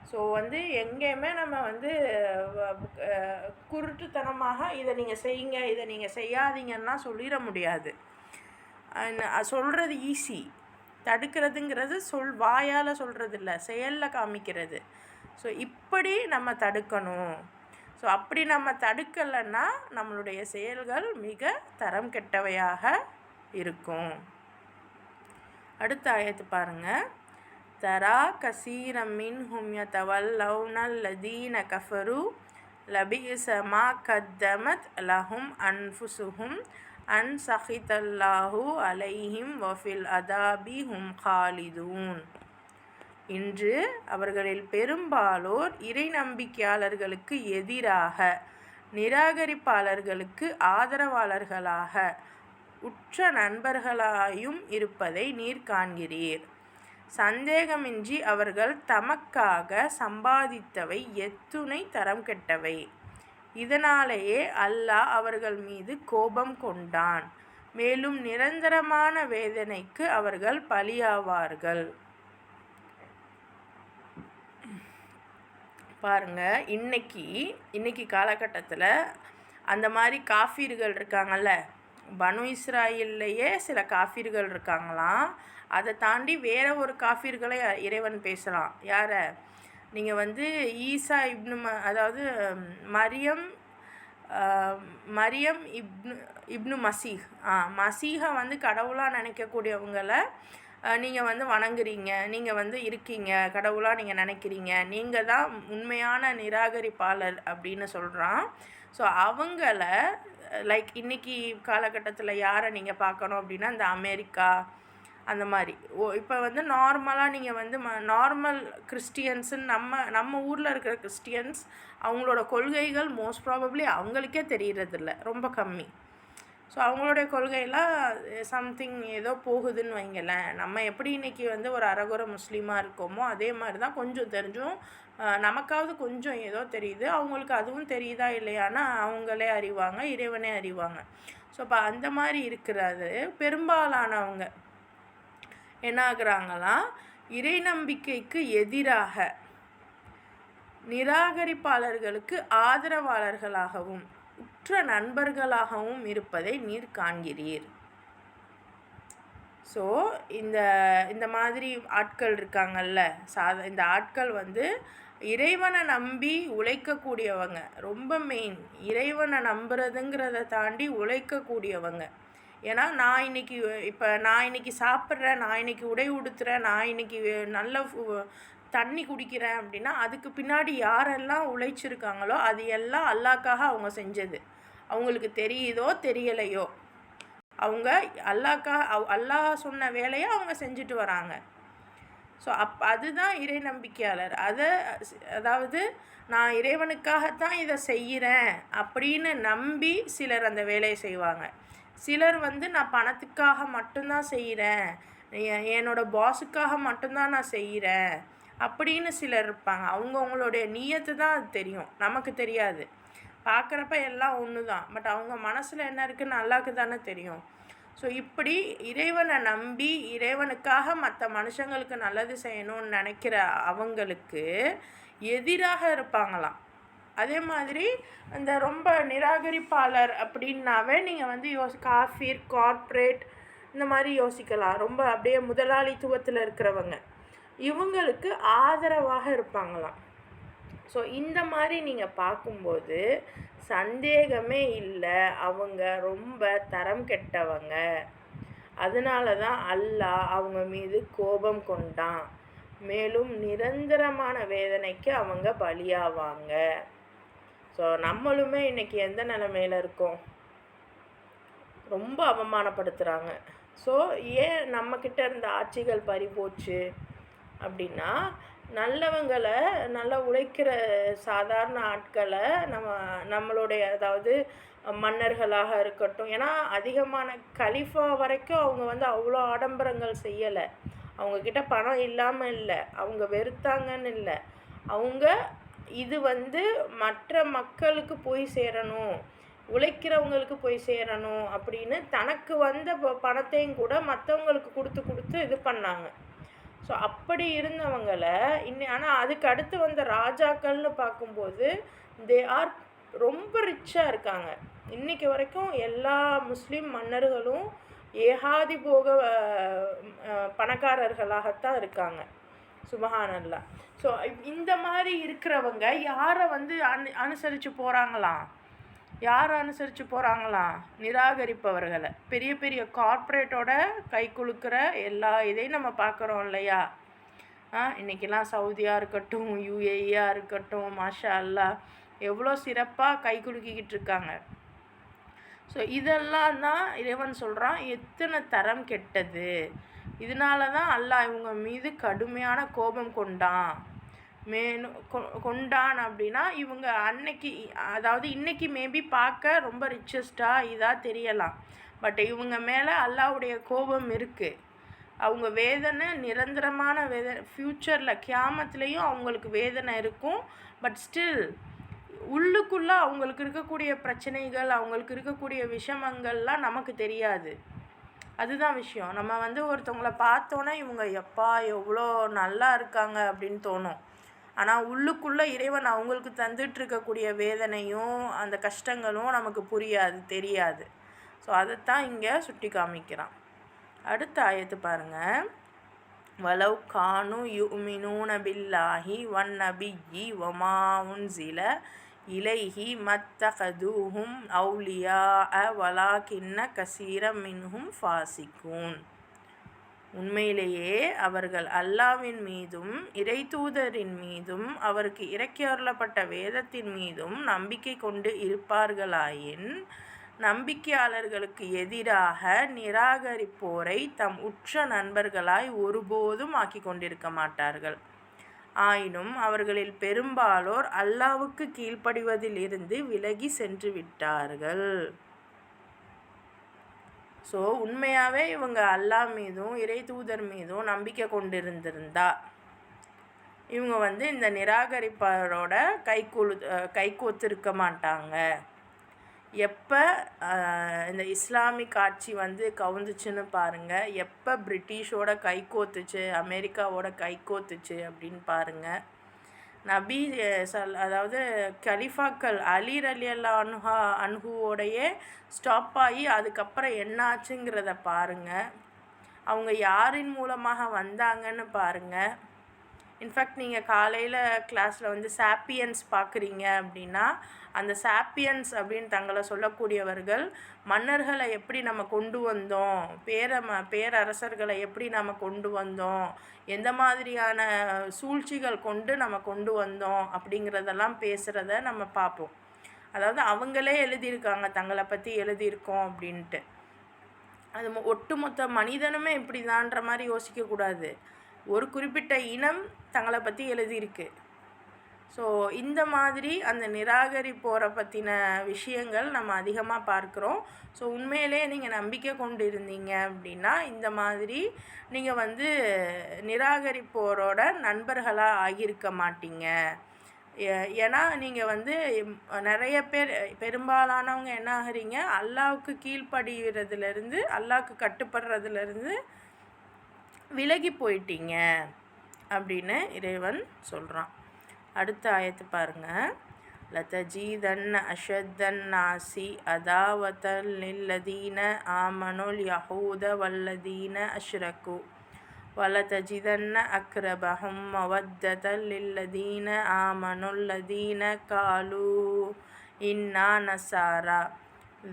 Speaker 1: ஸோ வந்து எங்கேயுமே நம்ம வந்து குருட்டுத்தனமாக இதை நீங்கள் செய்யுங்க, இதை நீங்கள் செய்யாதீங்கன்னா சொல்லிட முடியாது. சொல்கிறது ஈஸி, தடுக்கிறதுங்கிறது வாயால் சொல்கிறது இல்லை, செயலில் காமிக்கிறது. ஸோ இப்படி நம்ம தடுக்கணும். ஸோ அப்படி நம்ம தடுக்கலைன்னா நம்மளுடைய செயல்கள் மிக தரம் கெட்டவையாக இருக்கும். அடுத்த ஆயத்து பாருங்கள். தரா கசீரம் மின்ஹும் யதவல்லவுனல் லதீன கஃபரு லபிஸ மா கத்தமத் லஹும் அன்ஃபுசுஹும் அன் சஹிதல்லாஹு அலைஹிம் வஃபில் அதாபி ஹும் காலிதூன். இன்று அவர்களில் பெரும்பாலோர் இறை நம்பிக்கையாளர்களுக்கு எதிராக, நிராகரிப்பாளர்களுக்கு ஆதரவாளர்களாக, உற்ற நண்பர்களாயும் இருப்பதை நீர் காண்கிறீர். சந்தேகமின்றி அவர்கள் தமக்காக சம்பாதித்தவை எத்துணை தரம் கெட்டவை. இதனாலேயே அல்லாஹ் அவர்கள் மீது கோபம் கொண்டான். மேலும் நிரந்தரமான வேதனைக்கு அவர்கள் பலியாவார்கள். பாருங்கள், இன்னைக்கு காலகட்டத்தில் அந்த மாதிரி காஃபீர்கள் இருக்காங்கல்ல, பனு இஸ்ராயில்லையே சில காஃபீர்கள் இருக்காங்களாம். அதை தாண்டி வேறு ஒரு காஃபீர்களை இறைவன் பேசலாம். யாரை? நீங்கள் வந்து ஈசா அதாவது மரியம் இப்னு மசீஹ், மசீஹை வந்து கடவுளாக நினைக்கக்கூடியவங்களை நீங்கள் வந்து வணங்குறீங்க, நீங்கள் வந்து இருக்கீங்க, கடவுளாக நீங்கள் நினைக்கிறீங்க, நீங்கள் தான் உண்மையான நிராகரிப்பாளர் அப்படின்னு சொல்கிறான். ஸோ அவங்கள லைக் இன்றைக்கி காலகட்டத்தில் யாரை நீங்கள் பார்க்கணும் அப்படின்னா இந்த அமெரிக்கா அந்த மாதிரி இப்போ வந்து நார்மலாக நீங்கள் வந்து நார்மல் கிறிஸ்டியன்ஸுன்னு நம்ம ஊரில் இருக்கிற கிறிஸ்டியன்ஸ் அவங்களோட கொள்கைகள் மோஸ்ட் ப்ராபப்ளி அவங்களுக்கே தெரியறதில்ல, ரொம்ப கம்மி. ஸோ அவங்களுடைய கொள்கையெல்லாம் சம்திங் ஏதோ போகுதுன்னு வைங்களேன். நம்ம எப்படி இன்றைக்கி வந்து ஒரு அரகுர முஸ்லீமாக இருக்கோமோ அதே மாதிரி தான் கொஞ்சம் தெரிஞ்சும் நமக்காவது கொஞ்சம் ஏதோ தெரியுது, அவங்களுக்கு அதுவும் தெரியுதா இல்லையானா அவங்களே அறிவாங்க, இறைவனே அறிவாங்க. ஸோ இப்போ அந்த மாதிரி இருக்கிறது பெரும்பாலானவங்க என்ன ஆகுறாங்களாம், இறை நம்பிக்கைக்கு எதிராக நிராகரிப்பாளர்களுக்கு ஆதரவாளர்களாகவும் உற்ற நண்பர்களாகவும் இருப்பதை நீர் காண்கிறீர். ஸோ இந்த மாதிரி ஆட்கள் இருக்காங்கல்ல, இந்த ஆட்கள் வந்து இறைவனை நம்பி உழைக்கக்கூடியவங்க, ரொம்ப மெயின். இறைவனை நம்புறதுங்கிறத தாண்டி உழைக்கக்கூடியவங்க. ஏன்னா நான் இன்னைக்கு சாப்பிட்றேன், நான் இன்னைக்கு உடை உடுத்துகிறேன், நான் இன்னைக்கு நல்ல தண்ணி குடிக்கிறேன் அப்படின்னா அதுக்கு பின்னாடி யாரெல்லாம் உழைச்சிருக்காங்களோ அது எல்லாம் அல்லாஹ்க்காக அவங்க செஞ்சது. அவங்களுக்கு தெரியுதோ தெரியலையோ அவங்க அல்லாஹ் சொன்ன வேலையை அவங்க செஞ்சுட்டு வராங்க. ஸோ அதுதான் இறை நம்பிக்கையாளர். அதாவது நான் இறைவனுக்காகத்தான் இதை செய்கிறேன் அப்படின்னு நம்பி சிலர் அந்த வேலையை செய்வாங்க. சிலர் வந்து நான் பணத்துக்காக மட்டும்தான் செய்கிறேன், என்னோடய பாஸுக்காக மட்டும்தான் நான் செய்கிறேன் அப்படின்னு சிலர் இருப்பாங்க. அவங்கவுங்களுடைய நியத்து தான் அது தெரியும், நமக்கு தெரியாது. பார்க்குறப்ப எல்லாம் ஒன்று தான், பட் அவங்க மனசில் என்ன இருக்குதுன்னு அல்லாஹ்க்கு தானே தெரியும். ஸோ இப்படி இறைவனை நம்பி இறைவனுக்காக மற்ற மனுஷங்களுக்கு நல்லது செய்யணும்னு நினைக்கிற அவங்களுக்கு எதிராக இருப்பாங்களாம். அதே மாதிரி இந்த ரொம்ப நிராகரிப்பாளர் அப்படின்னாவே நீங்கள் வந்து காஃபீர், கார்ப்பரேட் இந்த மாதிரி யோசிக்கலாம். ரொம்ப அப்படியே முதலாளித்துவத்தில் இருக்கிறவங்க இவங்களுக்கு ஆதரவாக இருப்பாங்களாம். ஸோ இந்த மாதிரி நீங்கள் பார்க்கும்போது சந்தேகமே இல்லை, அவங்க ரொம்ப தரம் கெட்டவங்க. அதனால தான் அல்லாஹ் அவங்க மீது கோபம் கொண்டான். மேலும் நிரந்தரமான வேதனைக்கு அவங்க பலியாவாங்க. ஸோ நம்மளுமே இன்றைக்கி எந்த நிலைமையில் இருக்கோம்? ரொம்ப அவமானப்படுத்துகிறாங்க. ஸோ ஏன் நம்மக்கிட்ட இருந்த ஆட்சிகள் பறிபோச்சு அப்படின்னா, நல்லவங்களை, நல்லா உழைக்கிற சாதாரண ஆட்களை நம்மளுடைய, அதாவது மன்னர்களாக இருக்கட்டும், ஏன்னா அதிகமான கலிஃபா வரைக்கும் அவங்க வந்து அவ்வளோ ஆடம்பரங்கள் செய்யலை. அவங்கக்கிட்ட பணம் இல்லாமல் இல்லை, அவங்க வெறுத்தாங்கன்னு இல்லை. அவங்க இது வந்து மற்ற மக்களுக்கு போய் சேரணும், உழைக்கிறவங்களுக்கு போய் சேரணும் அப்படின்னு தனக்கு வந்த பணத்தையும் கூட மற்றவங்களுக்கு கொடுத்து இது பண்ணாங்க. ஸோ அப்படி இருந்தவங்களை ஆனால் அதுக்கு அடுத்து வந்த ராஜாக்கள்னு பார்க்கும்போது தே ஆர் ரொம்ப ரிச்சாக இருக்காங்க. இன்றைக்கி வரைக்கும் எல்லா முஸ்லீம் மன்னர்களும் ஏகாதிபோக பணக்காரர்களாகத்தான் இருக்காங்க. சுபஹானல்லாஹ். ஸோ இந்த மாதிரி இருக்கிறவங்க யாரை வந்து அனுசரித்து போகிறாங்களாம்? யார் அனுசரித்து போகிறாங்களாம்? நிராகரிப்பவர்களை. பெரிய பெரிய கார்ப்பரேட்டோட கை குலுக்கிற எல்லா இதையும் நம்ம பார்க்குறோம் இல்லையா? இன்றைக்கெல்லாம் சவுதியாக இருக்கட்டும், யுஏஇயாக இருக்கட்டும், மாஷா அல்லாஹ் எவ்வளோ சிறப்பாக கை குலுக்கிக்கிட்டு இருக்காங்க. ஸோ இதெல்லாம் தான் இறைவன் சொல்கிறான், எத்தனை தரம் கெட்டது. இதனால தான் அல்லாஹ் இவங்க மீது கடுமையான கோபம் கொண்டான். மேலும் கொண்டான் அப்படின்னா இவங்க அன்னைக்கு, அதாவது இன்றைக்கி மேபி பார்க்க ரொம்ப ரிச்சஸ்டாக இதாக தெரியலாம், பட் இவங்க மேலே அல்லாஹ்வுடைய கோபம் இருக்குது. அவங்க வேதனை நிரந்தரமான வேதனை, ஃப்யூச்சரில் கியாமத்துலேயும் அவங்களுக்கு வேதனை இருக்கும். பட் ஸ்டில் உள்ளுக்குள்ளே அவங்களுக்கு இருக்கக்கூடிய பிரச்சனைகள், அவங்களுக்கு இருக்கக்கூடிய விஷமங்கள்லாம் நமக்கு தெரியாது. அதுதான் விஷயம். நம்ம வந்து ஒருத்தவங்கள பார்த்தோன்னே இவங்க எப்பா எவ்வளோ நல்லா இருக்காங்க அப்படின்னு தோணும். ஆனால் உள்ளுக்குள்ளே இறைவன் அவங்களுக்கு தந்துட்டுருக்கக்கூடிய வேதனையும் அந்த கஷ்டங்களும் நமக்கு புரியாது, தெரியாது. ஸோ அதைத்தான் இங்கே சுட்டி காமிக்கிறான். அடுத்த ஆயத்து பாருங்கள். வலவ் கானு யுமினூன பில்லாஹி வன் நபியி வமா உன்சில இலைஹி மத்தகதூஹும் அவுலியா வலாகின்ன கசீரம் மின்ஹும் ஃபாசிகூன். உண்மையிலேயே அவர்கள் அல்லாஹ்வின் மீதும் இறைதூதரின் மீதும் அவருக்கு இறக்கி அருளப்பட்ட வேதத்தின் மீதும் நம்பிக்கை கொண்டு இருப்பார்களாயின் நம்பிக்கையாளர்களுக்கு எதிராக நிராகரிப்போரை தம் உற்ற நண்பர்களாய் ஒருபோதும் ஆக்கி கொண்டிருக்க மாட்டார்கள். ஆயினும் அவர்களில் பெரும்பாலோர் அல்லாஹ்வுக்கு கீழ்ப்படிவதில் இருந்து விலகி சென்று விட்டார்கள். ஸோ உண்மையாகவே இவங்க அல்லாஹ் மீதும் இறை தூதர் மீதும் நம்பிக்கை கொண்டிருந்திருந்தா இவங்க வந்து இந்த நிராகரிப்பாரோட கைகோத்திருக்க மாட்டாங்க. எப்போ இந்த இஸ்லாமிக் ஆட்சி வந்து கவுந்துச்சுன்னு பாருங்கள், எப்போ பிரிட்டிஷோட கைகோத்துச்சு, அமெரிக்காவோட கைகோத்துச்சு அப்படின்னு பாருங்கள். நபி அதாவது கலிஃபாக்கள் அலி ரலியல்லாஹு அன்ஹுவோடையே ஸ்டாப் ஆகி அதுக்கப்புறம் என்னாச்சுங்கிறத பாருங்கள். அவங்க யாரின் மூலமாக வந்தாங்கன்னு பாருங்கள். இன்ஃபேக்ட் நீங்கள் காலையில் கிளாஸில் வந்து சாப்பியன்ஸ் பார்க்குறீங்க அப்படின்னா அந்த சாப்பியன்ஸ் அப்படின்னு தங்களை சொல்லக்கூடியவர்கள் மன்னர்களை எப்படி நம்ம கொண்டு வந்தோம், பேரரசர்களை எப்படி நம்ம கொண்டு வந்தோம், எந்த மாதிரியான சூழ்ச்சிகள் கொண்டு நம்ம கொண்டு வந்தோம் அப்படிங்கிறதெல்லாம் பேசுகிறத நம்ம பார்ப்போம். அதாவது அவங்களே எழுதியிருக்காங்க, தங்களை பற்றி எழுதியிருக்கோம் அப்படின்ட்டு. அது ஒட்டுமொத்த மனிதனுமே இப்படி தான்ற மாதிரி யோசிக்கக்கூடாது. ஒரு குறிப்பிட்ட இனம் தங்களை பற்றி எழுதியிருக்கு. ஸோ இந்த மாதிரி அந்த நிராகரிப்போரை பற்றின விஷயங்கள் நம்ம அதிகமாக பார்க்குறோம். ஸோ உண்மையிலே நீங்கள் நம்பிக்கை கொண்டு இருந்தீங்க அப்படின்னா இந்த மாதிரி நீங்கள் வந்து நிராகரிப்போரோட நண்பர்களாக ஆகியிருக்க மாட்டீங்க. ஏன்னா நீங்கள் வந்து நிறைய பேர் பெரும்பாலானவங்க என்ன ஆகுறீங்க, அல்லாஹ்வுக்கு கீழ்ப்படிகிறதுலேருந்து அல்லாஹ்வுக்கு கட்டுப்படுறதுலேருந்து விலகி போயிட்டீங்க அப்படின்னு இறைவன் சொல்கிறான். அடுத்த ஆயத்து பாருங்கள். லதஜீதன்ன அஷத்தன் நாசி அதாவத்தல் லில்லதீன ஆமனுல் யஹூத வல்லதீன அஷ்ரகு வலதஜிதன்ன அக்ரபஹும் மவத்ததல் லில்லதீன ஆமனுல்லதீன காலு இன்னா நசாரா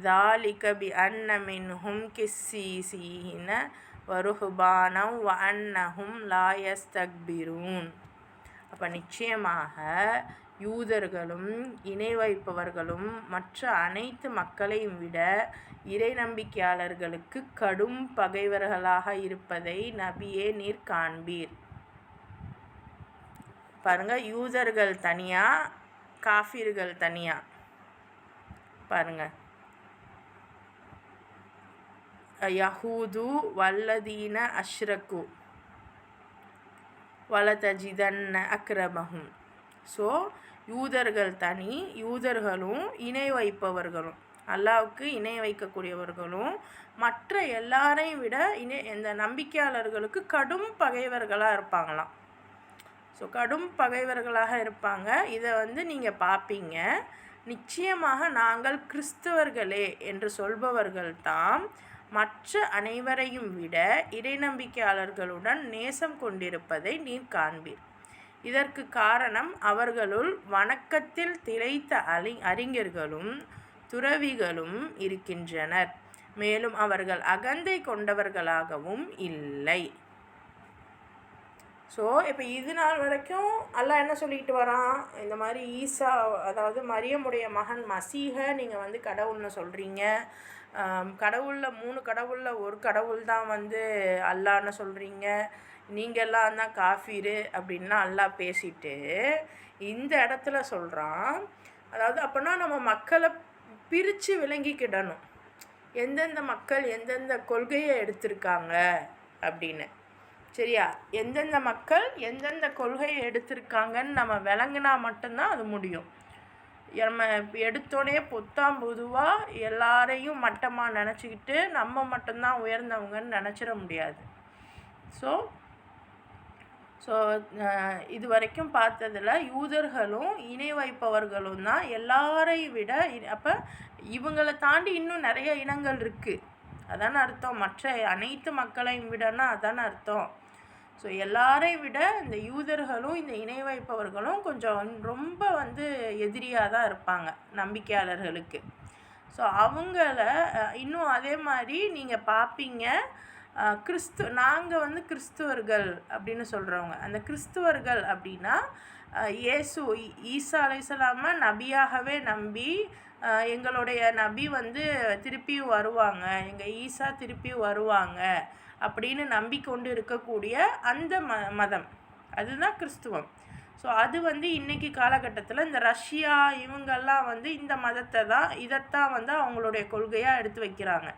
Speaker 1: ذَلِكَ بِأَنَّ مِنْهُمْ قِسِّيسِينَ وَرُهْبَانًا وَأَنَّهُمْ لَا يَسْتَكْبِرُونَ. அப்போ நிச்சயமாக யூதர்களும் இணை வைப்பவர்களும் மற்ற அனைத்து மக்களையும் விட இறை நம்பிக்கையாளர்களுக்கு கடும் பகைவர்களாக இருப்பதை நபியே நீர் காண்பீர். பாருங்க, யூதர்கள் தனியா, காஃபிர்கள் தனியா. பாருங்க, யஹூது வல்லதீன அஷ்ரகு வலதஜிதன்ன அக்ரபஹும். ஸோ யூதர்கள் தனி, யூதர்களும் இணை வைப்பவர்களும், அல்லாஹ்வுக்கு இணை வைக்கக்கூடியவர்களும் மற்ற எல்லாரையும் விட இந்த நம்பிக்கையாளர்களுக்கு கடும் பகைவர்களாக இருப்பாங்களாம். ஸோ கடும் பகைவர்களாக இருப்பாங்க. இதை வந்து நீங்கள் பார்ப்பீங்க. நிச்சயமாக நாங்கள் கிறிஸ்தவர்களே என்று சொல்பவர்கள் தாம் மற்ற அனைவரையும் விட இறை நம்பிக்கையாளர்களுடன் நேசம் கொண்டிருப்பதை நீர் காண்பீர். இதற்கு காரணம் அவர்களுள் வணக்கத்தில் திளைத்த அறிஞர்களும் துறவிகளும் இருக்கின்றனர். மேலும் அவர்கள் அகந்தை கொண்டவர்களாகவும் இல்லை. ஸோ இப்போ இது நாள் வரைக்கும் அல்லாஹ் என்ன சொல்லிக்கிட்டு வரான், இந்த மாதிரி ஈசா, அதாவது மரியமுடைய மகன் மசீஹ நீங்கள் வந்து கடவுள்னு சொல்கிறீங்க, கடவுளில் 3 கடவுளில் ஒரு கடவுள் தான் வந்து அல்லாஹ்னு சொல்கிறீங்க, நீங்கள்லாம் தான் காஃபிரு அப்படின்லாம் அல்லாஹ் பேசிட்டு இந்த இடத்துல சொல்கிறான். அதாவது அப்போனா நம்ம மக்களை பிரித்து விளங்கிக்கிடணும், எந்தெந்த மக்கள் எந்தெந்த கொள்கையை எடுத்திருக்காங்க அப்படின்னு. சரியா? எந்தெந்த மக்கள் எந்தெந்த கொள்கையை எடுத்திருக்காங்கன்னு நம்ம விளங்கினா மட்டும்தான் அது முடியும். நம்ம எடுத்தோடனே பொத்தாம் பொதுவாக எல்லாரையும் மட்டமாக நினச்சிக்கிட்டு நம்ம மட்டும்தான் உயர்ந்தவங்கன்னு நினச்சிட முடியாது. ஸோ இது வரைக்கும் பார்த்ததில் யூதர்களும் இணை வைப்பவர்களும் தான் எல்லாரையும் விட. அப்போ இவங்களை தாண்டி இன்னும் நிறைய இனங்கள் இருக்குது, அதான அர்த்தம். மற்ற அனைத்து மக்களையும் விடனா அதான அர்த்தம். ஸோ எல்லாரையும் விட இந்த யூதர்களும் இந்த இணை வைப்பவர்களும் கொஞ்சம் ரொம்ப வந்து எதிரியாக தான் இருப்பாங்க நம்பிக்கையாளர்களுக்கு. ஸோ அவங்கள இன்னும் அதே மாதிரி நீங்கள் பார்ப்பீங்க. நாங்கள் வந்து கிறிஸ்துவர்கள் அப்படின்னு சொல்கிறவங்க, அந்த கிறிஸ்துவர்கள் அப்படின்னா ஈசா அலைஹிஸ்ஸலாமை நபியாகவே நம்பி எங்களுடைய நபி வந்து திருப்பியும் வருவாங்க, எங்கள் ஈசா திருப்பியும் வருவாங்க அப்படின்னு நம்பிக்கொண்டு இருக்கக்கூடிய அந்த மதம், அதுதான் கிறிஸ்துவம். ஸோ அது வந்து இன்றைக்கி காலகட்டத்தில் இந்த ரஷ்யா இவங்கெல்லாம் வந்து இந்த இதைத்தான் வந்து அவங்களுடைய கொள்கையாக எடுத்து வைக்கிறாங்க.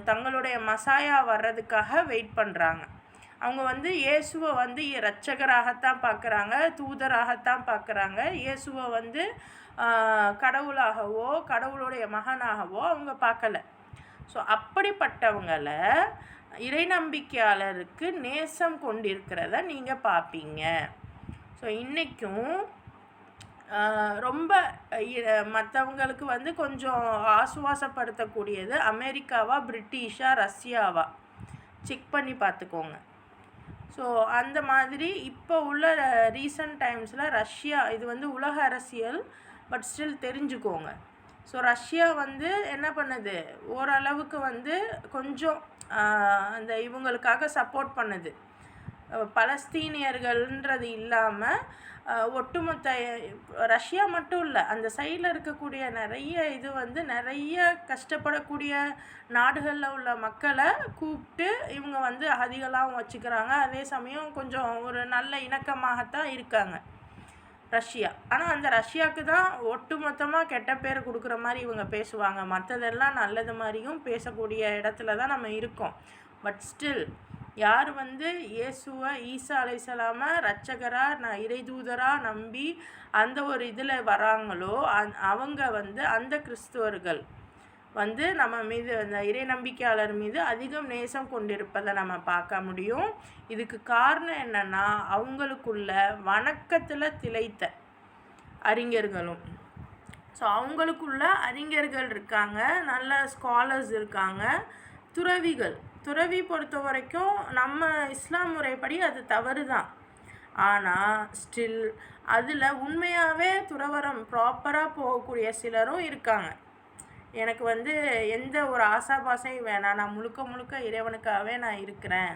Speaker 1: தங்களுடைய மசாயா வர்றதுக்காக வெயிட் பண்ணுறாங்க. அவங்க வந்து இயேசுவை வந்து இரட்சகராகத்தான் பார்க்குறாங்க, தூதராகத்தான் பார்க்குறாங்க. இயேசுவை வந்து கடவுளாகவோ கடவுளுடைய மகனாகவோ அவங்க பார்க்கல. ஸோ அப்படிப்பட்டவங்களை இறை நம்பிக்கையாளருக்கு நேசம் கொண்டிருக்கிறத நீங்கள் பார்ப்பீங்க. ஸோ இன்றைக்கும் ரொம்ப மற்றவங்களுக்கு வந்து கொஞ்சம் ஆசுவாசப்படுத்தக்கூடியது அமெரிக்காவா, பிரிட்டிஷா, ரஷ்யாவா செக் பண்ணி பார்த்துக்கோங்க. ஸோ அந்த மாதிரி இப்போ உள்ள ரீசன்ட் டைம்ஸில் ரஷ்யா, இது வந்து உலக அரசியல், பட் ஸ்டில் தெரிஞ்சுக்கோங்க. ஸோ ரஷ்யா வந்து என்ன பண்ணுது, ஓரளவுக்கு வந்து கொஞ்சம் அந்த இவங்களுக்காக சப்போர்ட் பண்ணுது. பலஸ்தீனியர்கள்ன்றது இல்லாமல் ஒட்டுமொத்த ரஷ்யா மட்டும் இல்லை, அந்த சைடில் இருக்கக்கூடிய நிறைய இது வந்து நிறைய கஷ்டப்படக்கூடிய நாடுகளில் உள்ள மக்களை கூப்பிட்டு இவங்க வந்து அகதிகளாகவும் வச்சுக்கிறாங்க. அதே சமயம் கொஞ்சம் ஒரு நல்ல இணக்கமாகத்தான் இருக்காங்க. ரஷ்யா. ஆனால் அந்த ரஷ்யாவுக்கு தான் ஒட்டு மொத்தமாக கெட்ட பேர் கொடுக்குற மாதிரி இவங்க பேசுவாங்க. மற்றதெல்லாம் நல்லது மாதிரியும் பேசக்கூடிய இடத்துல தான் நம்ம இருக்கோம். பட் ஸ்டில் யார் வந்து இயேசுவை ஈசா அலைஹிஸ்ஸலாம இரட்சகராக இறைதூதராக நம்பி அந்த ஒரு இதில் வராங்களோ அவங்க வந்து அந்த கிறிஸ்துவர்கள் வந்து நம்ம மீது அந்த இறை நம்பிக்கையாளர் மீது அதிகம் நேசம் கொண்டிருப்பதை நம்ம பார்க்க முடியும். இதுக்கு காரணம் என்னென்னா அவங்களுக்குள்ள வணக்கத்தில் திளைத்த அறிஞர்களும். ஸோ அவங்களுக்குள்ள அறிஞர்கள் இருக்காங்க, நல்ல ஸ்காலர்ஸ் இருக்காங்க, துறவி பொறுத்த வரைக்கும் நம்ம இஸ்லாம் முறைப்படி அது தவறு தான். ஆனால் ஸ்டில் அதில் உண்மையாகவே துறவரம் ப்ராப்பராக போகக்கூடிய சிலரும் இருக்காங்க. எனக்கு வந்து எந்த ஒரு ஆசாபாசையும் வேணாம், நான் முழுக்க இறைவனுக்காகவே நான் இருக்கிறேன்.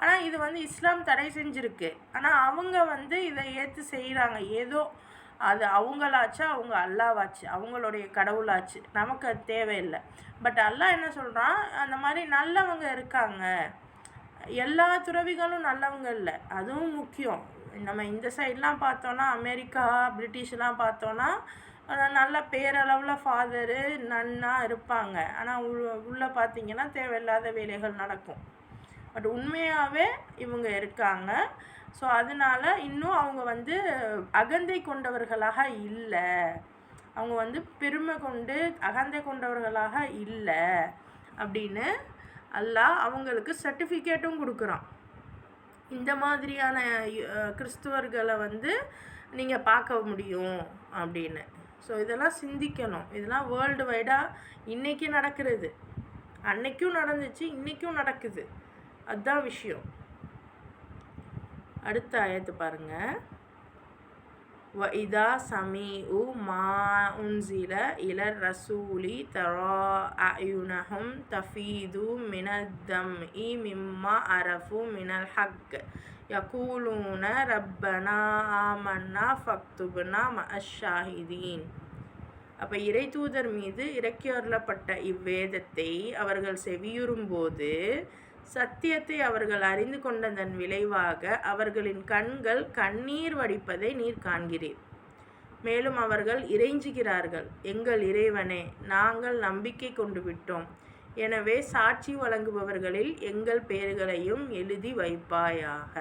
Speaker 1: ஆனால் இது வந்து இஸ்லாம் தடை செஞ்சுருக்கு. ஆனால் அவங்க வந்து இதை ஏற்று செய்கிறாங்க. ஏதோ அது அவங்களாச்சு, அவங்க அல்லாவாச்சு, அவங்களுடைய கடவுளாச்சு, நமக்கு அது தேவையில்லை. பட் அல்லாஹ் என்ன சொல்கிறான், அந்த மாதிரி நல்லவங்க இருக்காங்க. எல்லா துறவிகளும் நல்லவங்க இல்லை, அதுவும் முக்கியம். நம்ம இந்த சைட்லாம் பார்த்தோன்னா, அமெரிக்கா பிரிட்டிஷ்லாம் பார்த்தோன்னா நல்ல பேரளவில் ஃபாதரு நன்னாக இருப்பாங்க. ஆனால் உள்ளே பார்த்திங்கன்னா தேவையில்லாத வேலைகள் நடக்கும். பட் உண்மையாகவே இவங்க இருக்காங்க. ஸோ அதனால் இன்னும் அவங்க வந்து அகந்தை கொண்டவர்களாக இல்லை, அவங்க வந்து பெருமை கொண்டு அகந்தை கொண்டவர்களாக இல்லை அப்படின்னு அல்லாஹ் அவங்களுக்கு சர்டிஃபிகேட்டும் கொடுக்குறான். இந்த மாதிரியான கிறிஸ்துவர்களை வந்து நீங்கள் பார்க்க முடியும் அப்படின்னு. ஸோ இதெல்லாம் சிந்திக்கணும். இதெல்லாம் வேர்ல்டு வைடாக இன்றைக்கி நடக்கிறது, அன்னைக்கும் நடந்துச்சு, இன்றைக்கும் நடக்குது. அதுதான் விஷயம். அடுத்த ஆயத்து பாருங்கள். وَإِذَا سَمِعُوا مَا أُنْزِلَ إِلَى الرَّسُولِ تَرَى أَعْيُنَهُمْ تَفِيضُ مِنَ الدَّمْعِ مِمَّا عَرَفُوا مِنَ الْحَقِّ يَقُولُونَ رَبَّنَا آمَنَّا فَاكْتُبْنَا مَعَ الشَّاهِدِينَ. அப்போ இறை தூதர் மீது இறக்கியருளப்பட்ட இவ்வேதத்தை அவர்கள் செவியுறும்போது சத்தியத்தை அவர்கள் அறிந்து கொண்டதன் விளைவாக அவர்களின் கண்கள் கண்ணீர் வடிப்பதை நீர் காண்கிறீர். மேலும் அவர்கள் இறைஞ்சுகிறார்கள், எங்கள் இறைவனே, நாங்கள் நம்பிக்கை கொண்டு விட்டோம், எனவே சாட்சி வழங்குபவர்களில் எங்கள் பெயர்களையும் எழுதி வைப்பாயாக.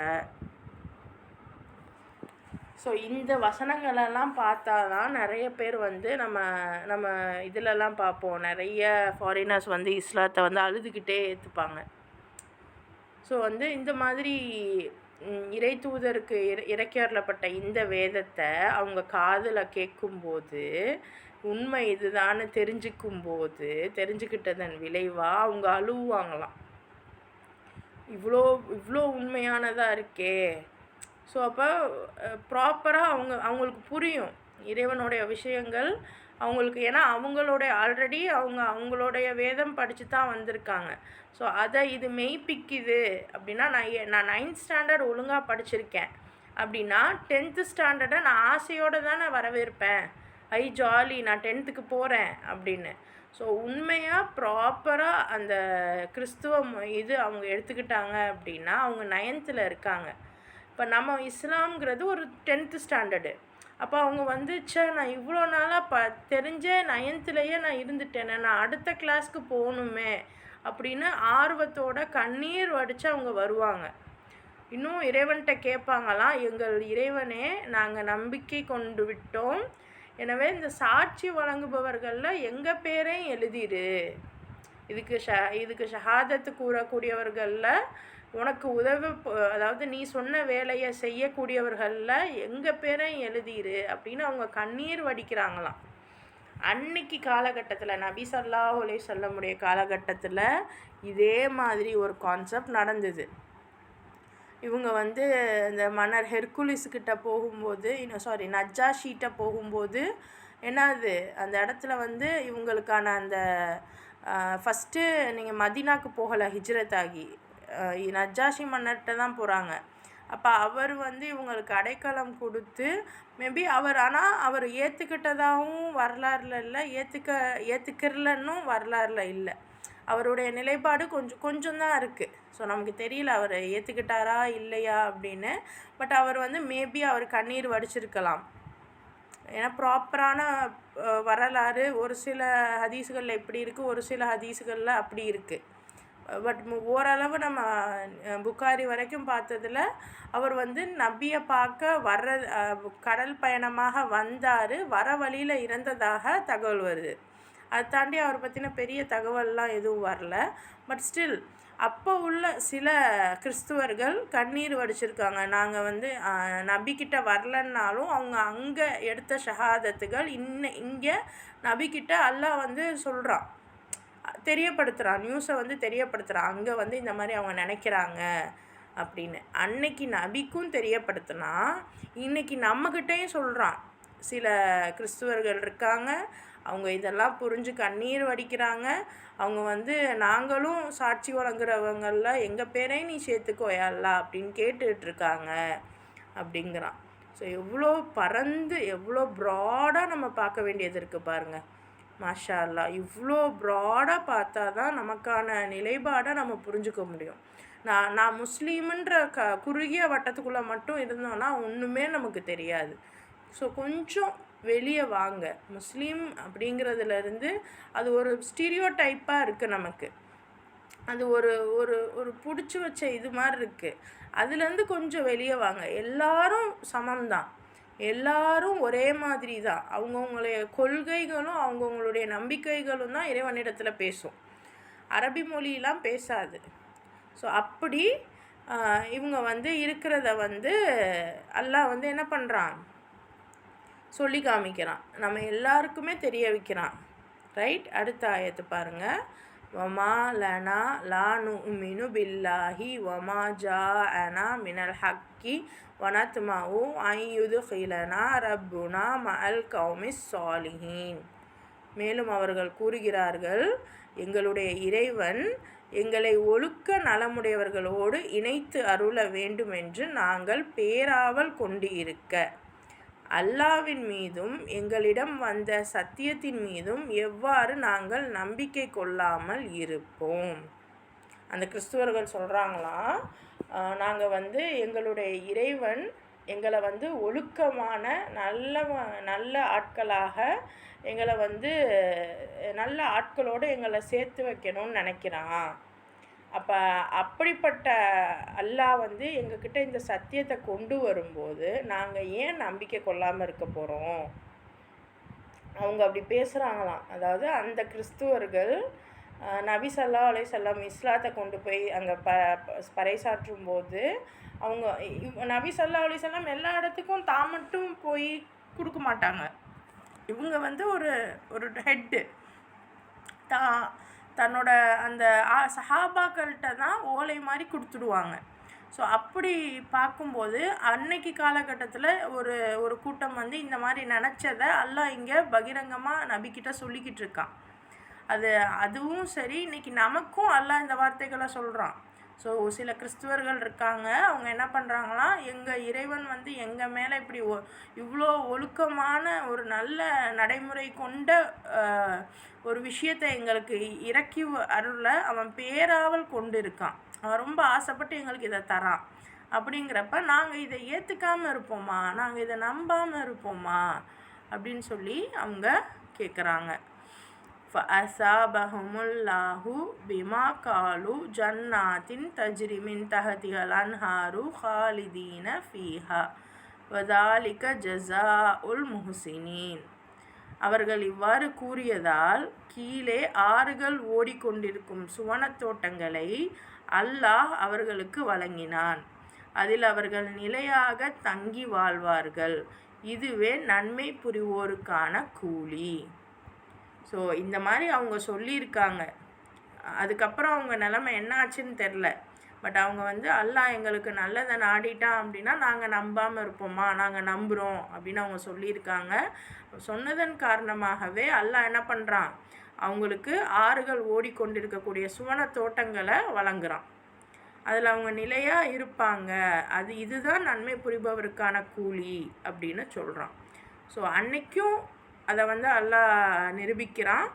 Speaker 1: ஸோ இந்த வசனங்களெல்லாம் பார்த்தா தான் நிறைய பேர் வந்து நம்ம இதிலெல்லாம் பார்ப்போம், நிறைய ஃபாரினர்ஸ் வந்து இஸ்லாத்தை வந்து அழுதுகிட்டே ஏற்றுப்பாங்க. ஸோ வந்து இந்த மாதிரி இறை தூதருக்கு இறக்கியறப்பட்ட இந்த வேதத்தை அவங்க காதில் கேட்கும்போது உண்மை இதுதான்னு தெரிஞ்சுக்கிட்டதன் விளைவாக அவங்க அழுவாங்களாம். இவ்வளோ உண்மையானதாக இருக்கே. ஸோ அப்போ ப்ராப்பராக அவங்களுக்கு புரியும் இறைவனுடைய விஷயங்கள் அவங்களுக்கு. ஏன்னா ஆல்ரெடி அவங்களுடைய வேதம் படித்து தான் வந்திருக்காங்க. ஸோ அதை இது மெய்ப்பிக்குது அப்படின்னா, நான் 9th ஸ்டாண்டர்ட் ஒழுங்காக படிச்சிருக்கேன் அப்படின்னா 10th ஸ்டாண்டர்டை நான் ஆசையோடு தான் நான் வரவேற்பேன். ஜாலி, நான் 10th போகிறேன் அப்படின்னு. ஸோ உண்மையாக ப்ராப்பராக அந்த கிறிஸ்துவம் இது அவங்க எடுத்துக்கிட்டாங்க அப்படின்னா அவங்க 9th இருக்காங்க. இப்போ நம்ம இஸ்லாம்ங்கிறது ஒரு 10th ஸ்டாண்டர்டு. அப்போ அவங்க வந்து நான் இவ்வளோ நாளாக தெரிஞ்ச 9th நான் இருந்துட்டேனே, நான் அடுத்த கிளாஸ்க்கு போகணுமே அப்படின்னு ஆர்வத்தோட கண்ணீர் வடித்து அவங்க வருவாங்க. இன்னும் இறைவன்கிட்ட கேட்பாங்களாம், எங்கள் இறைவனே, நாங்கள் நம்பிக்கை கொண்டு விட்டோம், எனவே இந்த சாட்சி வழங்குபவர்களில் எங்கள் பேரையும் எழுதிடு. இதுக்கு ஷஹாதத்து கூறக்கூடியவர்களில் உனக்கு அதாவது நீ சொன்ன வேலையை செய்யக்கூடியவர்களில் எங்கள் பேரையும் எழுதிரு அப்படின்னு அவங்க கண்ணீர் வடிக்கிறாங்களாம். அன்னைக்கு காலகட்டத்தில் நபி ஸல்லல்லாஹு அலைஹி வஸல்லமுடைய காலகட்டத்தில் இதே மாதிரி ஒரு கான்செப்ட் நடந்தது. இவங்க வந்து இந்த மன்னர் ஹெர்குலிஸ்கிட்ட போகும்போது நஜ்ஜாஷிகிட்ட போகும்போது என்னது அந்த இடத்துல வந்து இவங்களுக்கான அந்த ஃபஸ்ட்டு நீங்கள் மதீனாக்கு போகலை, ஹிஜ்ரத் ஆகி நஜ்ஜாஷி மன்னர்கிட்ட தான் போகிறாங்க. அப்போ அவர் வந்து இவங்களுக்கு அடைக்கலம் கொடுத்து மேபி அவர் ஏற்றுக்கிட்டதாகவும் வரலாறுல இல்லை, ஏற்றுக்கிறலன்னும் வரலாறுல இல்லை. அவருடைய நிலைப்பாடு கொஞ்சம் தான் இருக்குது. ஸோ நமக்கு தெரியல அவர் ஏற்றுக்கிட்டாரா இல்லையா அப்படின்னு. பட் அவர் வந்து மேபி அவர் கண்ணீர் வடிச்சிருக்கலாம். ஏன்னா ப்ராப்பரான வரலாறு ஒரு சில ஹதீஸுகளில் இப்படி இருக்குது, ஒரு சில ஹதீஸுகளில் அப்படி இருக்குது. பட் ஓரளவு நம்ம புகாரி வரைக்கும் பார்த்ததில் அவர் வந்து நபியை பார்க்க வர்ற கடல் பயணமாக வந்தார், வர வழியில் இறந்ததாக தகவல் வருது. அதை தாண்டி அவரை பற்றின பெரிய தகவல்லாம் எதுவும் வரல. பட் ஸ்டில் அப்போ உள்ள சில கிறிஸ்துவர்கள் கண்ணீர் வடிச்சிருக்காங்க. நாங்கள் வந்து நபிக்கிட்ட வரலன்னாலும் அவங்க அங்கே எடுத்த ஷஹாதத்துகள் இங்கே நபிக்கிட்ட அல்லாஹ் வந்து சொல்கிறான், தெரியப்படுத்துகிறான், நியூஸை வந்து தெரியப்படுத்துகிறான். அங்கே வந்து இந்த மாதிரி அவங்க நினைக்கிறாங்க அப்படின்னு அன்னைக்கு நபிக்கும் தெரியப்படுத்தினா இன்றைக்கி நம்மக்கிட்டேயும் சொல்கிறான். சில கிறிஸ்துவர்கள் இருக்காங்க, அவங்க இதெல்லாம் புரிஞ்சு கண்ணீர் வடிக்கிறாங்க. அவங்க வந்து நாங்களும் சாட்சி வழங்குறவங்களில் எங்கள் பேரையும் நீ சேர்த்துக்கோயல்லா அப்படின்னு கேட்டுட்ருக்காங்க அப்படிங்கிறான். ஸோ எவ்வளோ பறந்து எவ்வளோ ப்ராடாக நம்ம பார்க்க வேண்டியது இருக்குது பாருங்கள். மாஷா அல்லா, இவ்வளோ ப்ராடாக பார்த்தா தான் நமக்கான நிலைப்பாடை நம்ம புரிஞ்சுக்க முடியும். நான் முஸ்லீமுன்ற குறுகிய வட்டத்துக்குள்ளே மட்டும் இருந்தோன்னா ஒன்றுமே நமக்கு தெரியாது. ஸோ கொஞ்சம் வெளியே வாங்க. முஸ்லீம் அப்படிங்கிறதுலேருந்து அது ஒரு ஸ்டீரியோ டைப்பாக இருக்குது நமக்கு. அது ஒரு ஒரு ஒரு பிடிச்சி வச்ச இது மாதிரி இருக்குது. அதுலேருந்து கொஞ்சம் வெளியே வாங்க. எல்லாரும் சமம்தான், எல்லாரும் ஒரே மாதிரி தான். அவங்கவுங்களுடைய கொள்கைகளும் அவங்கவுங்களுடைய நம்பிக்கைகளும் தான் இறைவனிடத்தில் பேசும், அரபி மொழியெலாம் பேசாது. ஸோ அப்படி இவங்க வந்து இருக்கிறத வந்து அல்லாஹ் வந்து என்ன பண்ணுறான், சொல்லி காமிக்கிறான், நம்ம எல்லாருக்குமே தெரிய வைக்கிறான். ரைட். அடுத்த ஆயத்து பாருங்கள். வமா லனா லா நுமினு பில்லாஹி வமா ஜா அனா மினல் ஹக்கி வனத்மஉ ஐயுதுகிலனா ரப்புனா மஅல் கௌமிஸ் சாலிஹீன். மேலும் அவர்கள் கூறுகிறார்கள், எங்களுடைய இறைவன் எங்களை ஒழுக்க நலமுடையவர்களோடு இணைத்து அருள வேண்டுமென்று நாங்கள் பேராவல் கொண்டு இருக்க, அல்லாவின் மீதும் எங்களிடம் வந்த சத்தியத்தின் மீதும் எவ்வாறு நாங்கள் நம்பிக்கை கொள்ளாமல் இருப்போம். அந்த கிறிஸ்துவர்கள் சொல்கிறாங்களாம், நாங்கள் வந்து எங்களுடைய இறைவன் எங்களை வந்து ஒழுக்கமான நல்ல ஆட்களாக எங்களை வந்து நல்ல ஆட்களோடு எங்களை சேர்த்து வைக்கணும்னு நினைக்கிறான். அப்போ அப்படிப்பட்ட அல்லாஹ் வந்து எங்கக்கிட்ட இந்த சத்தியத்தை கொண்டு வரும்போது நாங்கள் ஏன் நம்பிக்கை கொள்ளாமல் இருக்க போகிறோம்? அவங்க அப்படி பேசுகிறாங்களாம். அதாவது அந்த கிறிஸ்துவர்கள் நபி ஸல்லல்லாஹு அலைஹி வஸல்லம் இஸ்லாத்தை கொண்டு போய் அங்கே பறைசாற்றும் போது அவங்க நபி ஸல்லல்லாஹு அலைஹி வஸல்லம் எல்லா இடத்துக்கும் தான் மட்டும் போய் கொடுக்க மாட்டாங்க. இவங்க வந்து ஒரு ஹெட்டு தன்னோட அந்த சஹாபாக்கள்கிட்ட தான் ஓலை மாதிரி கொடுத்துடுவாங்க. ஸோ அப்படி பார்க்கும்போது அன்னைக்கு காலகட்டத்தில் ஒரு கூட்டம் வந்து இந்த மாதிரி நினச்சதை அல்லாஹ் இங்கே பகிரங்கமாக நபிக்கிட்ட சொல்லிக்கிட்டு இருக்கான். அதுவும் சரி, இன்றைக்கி நமக்கும் அல்லாஹ் இந்த வார்த்தைகளை சொல்கிறான். ஸோ சில கிறிஸ்துவர்கள் இருக்காங்க, அவங்க என்ன பண்ணுறாங்களாம், எங்கள் இறைவன் வந்து எங்கள் மேலே இப்படி இவ்வளோ ஒழுக்கமான ஒரு நல்ல நடைமுறை கொண்ட ஒரு விஷயத்தை எங்களுக்கு இறக்கி அருள அவன் பேராவல் கொண்டு இருக்கான், அவன் ரொம்ப ஆசைப்பட்டு எங்களுக்கு இதை தரான். அப்படிங்கிறப்ப நாங்கள் இதை ஏற்றுக்காமல் இருப்போமா, நாங்கள் இதை நம்பாமல் இருப்போமா அப்படின்னு சொல்லி அவங்க கேட்குறாங்க. ஃபஅஸாபஹுமுல்லாஹு பிமா காலு ஜன்னாத்தின் தஜ்ரி மின் தஹதிஹல் அன்ஹாரு ஹாலிதீன ஃபீஹா வதாலிக ஜஸாஉல் முஹ்சினீன். அவர்கள் இவ்வாறு கூறியதால் கீழே ஆறுகள் ஓடிக்கொண்டிருக்கும் சுவனத்தோட்டங்களை அல்லாஹ் அவர்களுக்கு வழங்கினான், அதில் அவர்கள் நிலையாக தங்கி வாழ்வார்கள், இதுவே நன்மை புரிவோருக்கான கூலி. ஸோ இந்த மாதிரி அவங்க சொல்லியிருக்காங்க. அதுக்கப்புறம் அவங்க நிலைமை என்ன ஆச்சுன்னு தெரில. பட் அவங்க வந்து அல்லாஹ் எங்களுக்கு நல்லதை நாடிட்டான் அப்படின்னா நாங்கள் நம்பாமல் இருப்போமா, நாங்கள் நம்புகிறோம் அப்படின்னு அவங்க சொல்லியிருக்காங்க. சொன்னதன் காரணமாகவே அல்லாஹ் என்ன பண்ணுறான், அவங்களுக்கு ஆறுகள் ஓடிக்கொண்டிருக்கக்கூடிய சுவன தோட்டங்களை வழங்குறான், அதில் அவங்க நிலையாக இருப்பாங்க, இதுதான் நன்மை புரிபவருக்கான கூலி அப்படின்னு சொல்கிறான். ஸோ அன்னைக்கும் அதை வந்து அல்லாஹ் நிரூபிக்கிறான்,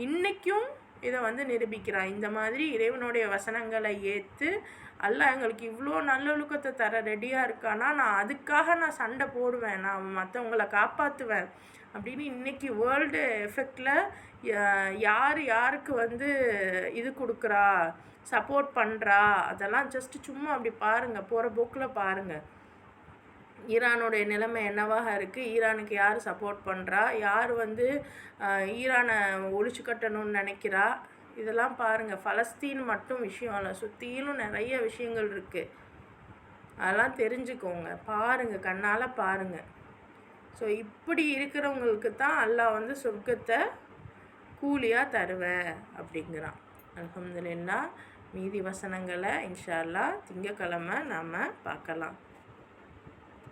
Speaker 1: இன்றைக்கும் இதை வந்து நிரூபிக்கிறான். இந்த மாதிரி இறைவனுடைய வசனங்களை ஏற்று அல்லாஹ் எங்களுக்கு இவ்வளோ நல்லொழுக்கத்தை தர ரெடியாக இருக்கானா, நான் அதுக்காக நான் சண்டை போடுவேன், நான் மற்றவங்கள காப்பாற்றுவேன் அப்படின்னு. இன்றைக்கி வேர்ல்டு எஃபெக்டில் யார் யாருக்கு வந்து இது கொடுக்குறா, சப்போர்ட் பண்ணுறா, அதெல்லாம் ஜஸ்ட்டு சும்மா அப்படி பாருங்கள், போகிற போக்கில் பாருங்கள். ஈரானுடைய நிலைமை என்னவாக இருக்குது, ஈரானுக்கு யார் சப்போர்ட் பண்ணுறா, யார் வந்து ஈரானை ஒழிச்சு கட்டணும்னு நினைக்கிறா, இதெல்லாம் பாருங்கள். பலஸ்தீன் மட்டும் விஷயம் இல்லை, சுற்றிலும் நிறைய விஷயங்கள் இருக்குது, அதெல்லாம் தெரிஞ்சுக்கோங்க, பாருங்கள், கண்ணால் பாருங்கள். ஸோ இப்படி இருக்கிறவங்களுக்கு தான் அல்லாஹ் வந்து சொர்க்கத்தை கூலியாக தருவேன் அப்படிங்கிறான். அல்ஹம்துலில்லாஹ். மீதி வசனங்களை இன்ஷா அல்லாஹ் திங்கக்கிழமை நாம் பார்க்கலாம்.